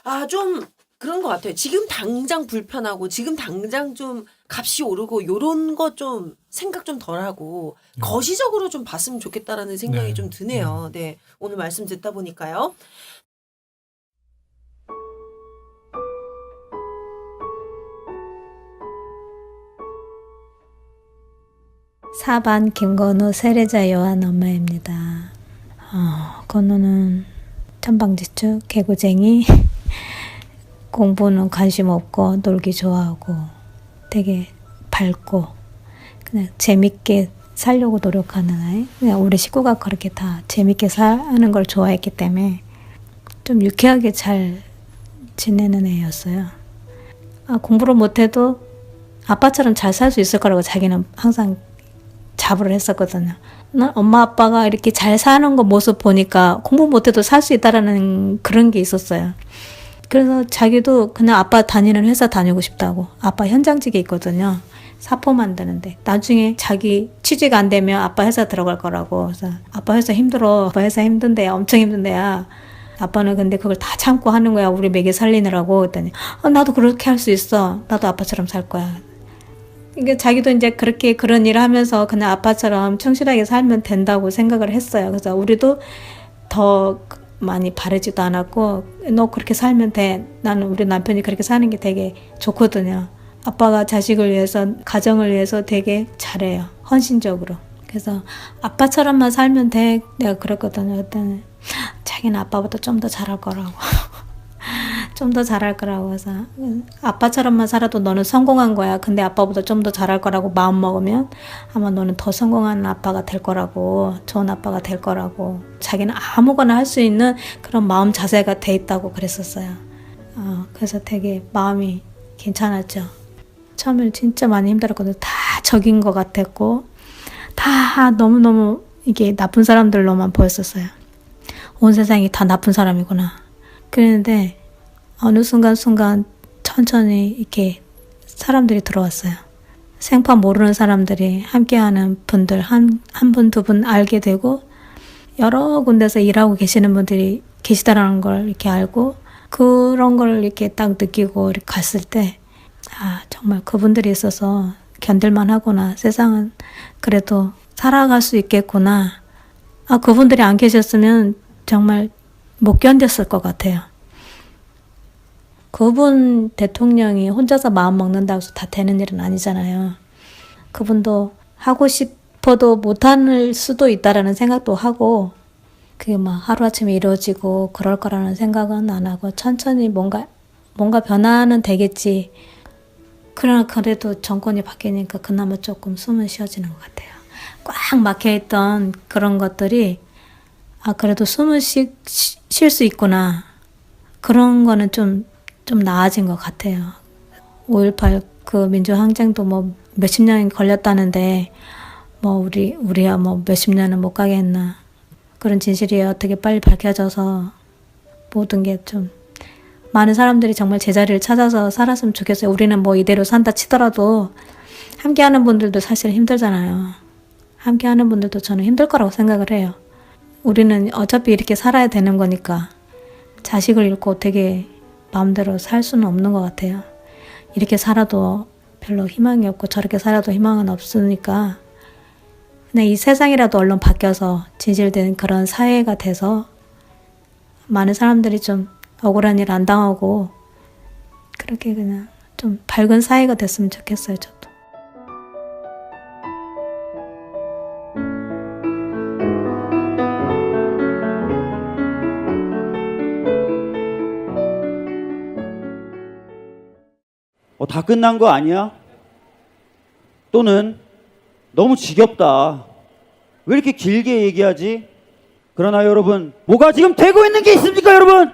아, 좀 그런 것 같아요. 지금 당장 불편하고 지금 당장 좀 값이 오르고 요런 거 좀 생각 좀 덜하고 거시적으로 좀 봤으면 좋겠다라는 생각이 네. 좀 드네요. 네. 오늘 말씀 듣다 보니까요. 4반 김건우 세례자 요한 엄마입니다. 건우는 천방지축, 개구쟁이, 공부는 관심 없고 놀기 좋아하고 되게 밝고 그냥 재밌게 살려고 노력하는 아이. 그냥 우리 식구가 그렇게 다 재밌게 사는 걸 좋아했기 때문에 좀 유쾌하게 잘 지내는 애였어요. 공부를 못해도 아빠처럼 잘 살 수 있을 거라고 자기는 항상 자부를 했었거든요. 난 엄마 아빠가 이렇게 잘 사는 거 모습 보니까 공부 못해도 살 수 있다라는 그런 게 있었어요. 그래서 자기도 그냥 아빠 다니는 회사 다니고 싶다고. 아빠 현장직에 있거든요. 사포 만드는데 나중에 자기 취직 안 되면 아빠 회사 들어갈 거라고. 그래서 아빠 회사 힘들어. 아빠 회사 힘든데 엄청 힘든데야. 아빠는 근데 그걸 다 참고 하는 거야. 우리 매개 살리느라고. 그랬더니 나도 그렇게 할 수 있어. 나도 아빠처럼 살 거야. 그러니까 자기도 이제 그렇게 그런 일을 하면서 그냥 아빠처럼 충실하게 살면 된다고 생각을 했어요. 그래서 우리도 더 많이 바라지도 않았고 너 그렇게 살면 돼. 나는 우리 남편이 그렇게 사는 게 되게 좋거든요. 아빠가 자식을 위해서 가정을 위해서 되게 잘해요. 헌신적으로. 그래서 아빠처럼만 살면 돼. 내가 그랬거든요. 그때는 자기는 아빠보다 좀 더 잘할 거라고. 좀 더 잘할 거라고 해서 아빠처럼만 살아도 너는 성공한 거야. 근데 아빠보다 좀 더 잘할 거라고 마음 먹으면 아마 너는 더 성공한 아빠가 될 거라고, 좋은 아빠가 될 거라고. 자기는 아무거나 할 수 있는 그런 마음 자세가 돼 있다고 그랬었어요. 그래서 되게 마음이 괜찮았죠. 처음에는 진짜 많이 힘들었거든요. 다 적인 것 같았고 다 너무너무 이게 나쁜 사람들로만 보였었어요. 온 세상이 다 나쁜 사람이구나. 그랬는데 어느 순간 천천히 이렇게 사람들이 들어왔어요. 생판 모르는 사람들이 함께하는 분들 한 분, 두 분 알게 되고 여러 군데서 일하고 계시는 분들이 계시다라는 걸 이렇게 알고 그런 걸 이렇게 딱 느끼고 이렇게 갔을 때 정말 그분들이 있어서 견딜만 하구나. 세상은 그래도 살아갈 수 있겠구나. 그분들이 안 계셨으면 정말 못 견뎠을 것 같아요. 그분 대통령이 혼자서 마음 먹는다고 해서 다 되는 일은 아니잖아요. 그분도 하고 싶어도 못할 수도 있다라는 생각도 하고 그게 막 하루아침에 이루어지고 그럴 거라는 생각은 안 하고 천천히 뭔가 변화는 되겠지. 그러나 그래도 정권이 바뀌니까 그나마 조금 숨은 쉬어지는 것 같아요. 꽉 막혀있던 그런 것들이 그래도 숨을 쉴 수 있구나. 그런 거는 좀 나아진 것 같아요. 5.18 그 민주항쟁도 뭐 몇십 년이 걸렸다는데 뭐 우리야 뭐 몇십 년은 못 가게 했나. 그런 진실이 어떻게 빨리 밝혀져서 모든 게 좀 많은 사람들이 정말 제자리를 찾아서 살았으면 좋겠어요. 우리는 뭐 이대로 산다 치더라도 함께하는 분들도 사실 힘들잖아요. 함께하는 분들도 저는 힘들 거라고 생각을 해요. 우리는 어차피 이렇게 살아야 되는 거니까 자식을 잃고 되게 마음대로 살 수는 없는 것 같아요. 이렇게 살아도 별로 희망이 없고 저렇게 살아도 희망은 없으니까 그냥 이 세상이라도 얼른 바뀌어서 진실된 그런 사회가 돼서 많은 사람들이 좀 억울한 일 안 당하고 그렇게 그냥 좀 밝은 사이가 됐으면 좋겠어요, 저도. 다 끝난 거 아니야? 또는 너무 지겹다. 왜 이렇게 길게 얘기하지? 그러나 여러분, 뭐가 지금 되고 있는 게 있습니까, 여러분?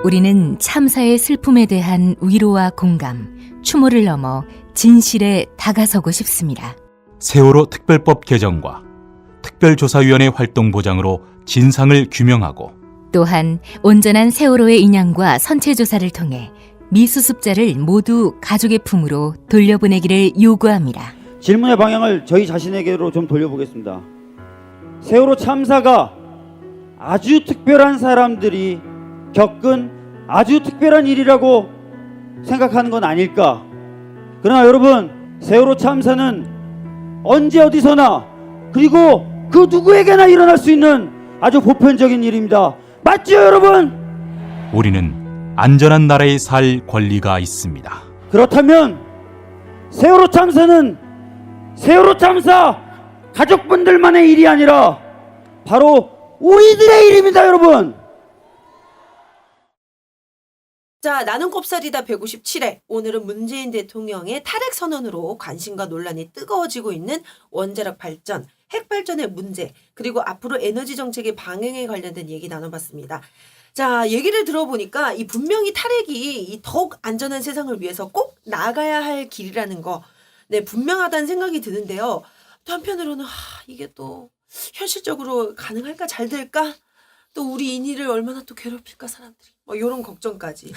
우리는 참사의 슬픔에 대한 위로와 공감, 추모를 넘어 진실에 다가서고 싶습니다. 세월호 특별법 개정과 특별조사위원회 활동 보장으로 진상을 규명하고 또한 온전한 세월호의 인양과 선체 조사를 통해 미수습자를 모두 가족의 품으로 돌려보내기를 요구합니다. 질문의 방향을 저희 자신에게로 좀 돌려보겠습니다. 세월호 참사가 아주 특별한 사람들이 겪은 아주 특별한 일이라고 생각하는 건 아닐까? 그러나 여러분, 세월호 참사는 언제 어디서나 그리고 그 누구에게나 일어날 수 있는 아주 보편적인 일입니다. 맞죠, 여러분? 우리는 안전한 나라에 살 권리가 있습니다. 그렇다면 세월호 참사는 세월호 참사 가족분들만의 일이 아니라 바로 우리들의 일입니다, 여러분. 자, 나는 꼽살이다 157회. 오늘은 문재인 대통령의 탈핵 선언으로 관심과 논란이 뜨거워지고 있는 원자력 발전, 핵 발전의 문제, 그리고 앞으로 에너지 정책의 방향에 관련된 얘기 나눠봤습니다. 자, 얘기를 들어보니까 이 분명히 탈핵이 이 더욱 안전한 세상을 위해서 꼭 나가야 할 길이라는 거, 네, 분명하다는 생각이 드는데요. 또 한편으로는 이게 또 현실적으로 가능할까, 잘 될까? 또 우리 인이를 얼마나 또 괴롭힐까 사람들이. 뭐 이런 걱정까지.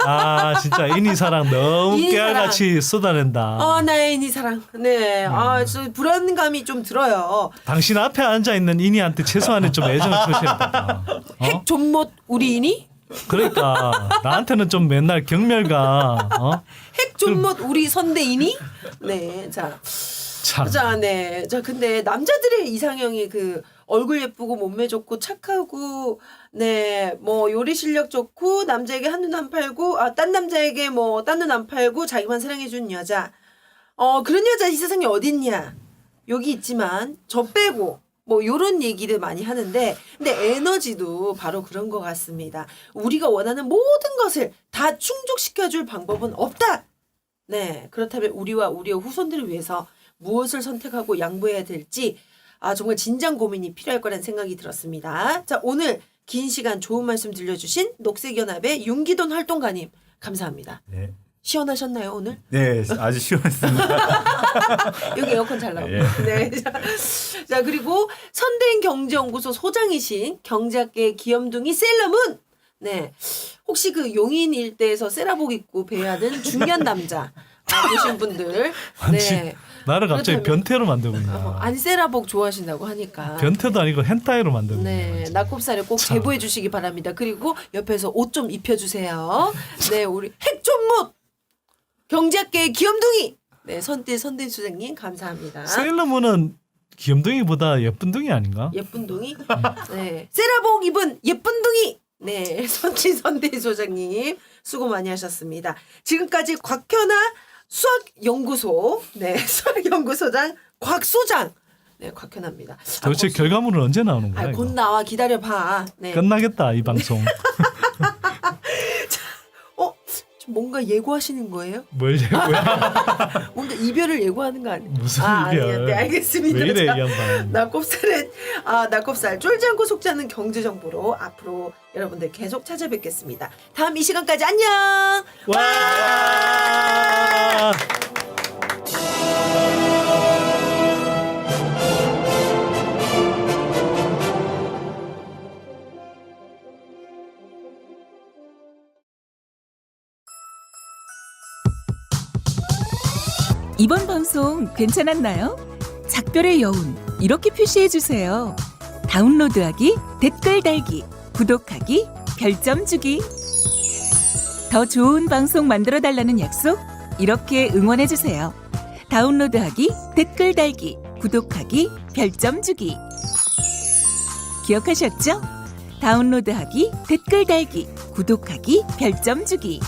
아 진짜 인이 사랑 너무 인이 깨알같이 쏟아낸다. 나의 인이 사랑. 네. 저 불안감이 좀 들어요. 당신 앞에 앉아 있는 인이한테 최소한의 좀 애정을 표시해야 된다. 핵 존못 우리 인이? 그러니까 나한테는 좀 맨날 경멸가. 핵 존못 우리 선대인이? 네. 자. 참. 자, 네. 자, 근데 남자들의 이상형이 그 얼굴 예쁘고 몸매 좋고 착하고, 네, 뭐 요리 실력 좋고 남자에게 한눈 안 팔고, 딴 남자에게 뭐 딴 눈 안 팔고 자기만 사랑해주는 여자. 그런 여자 이 세상에 어딨냐? 여기 있지만 저 빼고 뭐 요런 얘기를 많이 하는데, 근데 에너지도 바로 그런 것 같습니다. 우리가 원하는 모든 것을 다 충족시켜줄 방법은 없다. 네, 그렇다면 우리와 우리의 후손들을 위해서 무엇을 선택하고 양보해야 될지 정말 진지한 고민이 필요할 거라는 생각이 들었습니다. 자, 오늘 긴 시간 좋은 말씀 들려주신 녹색연합의 윤기돈 활동가님 감사합니다. 네. 시원하셨나요 오늘? 네, 아주 시원했습니다. 여기 에어컨 잘 나오고. 예. 네. 자, 그리고 선대인 경제연구소 소장이신 경제학계 귀염둥이 셀러문. 네. 혹시 그 용인 일대에서 세라복 입고 배회하는 중년 남자 보신 분들. 네. 나를 갑자기 그렇다면- 변태로 만들고 있나. 아니 세라복 좋아하신다고 하니까. 변태도 아니고 hentai 로 만들고 네, 있나. 낙곱살에 꼭 참. 제보해 주시기 바랍니다. 그리고 옆에서 옷 좀 입혀주세요. 네, 우리 핵존못 경제학계의 귀염둥이. 네, 선대 수장님 감사합니다. 세일러문은 귀염둥이보다 예쁜둥이 아닌가? 예쁜둥이. 네, 세라복 입은 예쁜둥이. 네, 선대 소장님 수고 많이 하셨습니다. 지금까지 곽현아 수학연구소, 네, 수학연구소장 곽소장, 네, 곽현아입니다. 도대체 결과물은 언제 나오는 거야? 곧 이거? 나와 기다려봐. 네. 끝나겠다 이 방송. 좀 뭔가 예고하시는 거예요? 뭘 예고야? 뭔가 이별을 예고하는 거 아니에요? 무슨 아니요. 이별? 네, 알겠습니다. 왜 이래 이 자, 양반? 낙곱살 쫄지 않고 속지 않는 경제 정보로 앞으로 여러분들 계속 찾아뵙겠습니다. 다음 이 시간까지 안녕. 와! 이번 방송 괜찮았나요? 작별의 여운 이렇게 표시해 주세요. 다운로드하기, 댓글 달기, 구독하기, 별점 주기. 더 좋은 방송 만들어 달라는 약속 이렇게 응원해 주세요. 다운로드하기, 댓글 달기, 구독하기, 별점 주기. 기억하셨죠? 다운로드하기, 댓글 달기, 구독하기, 별점 주기.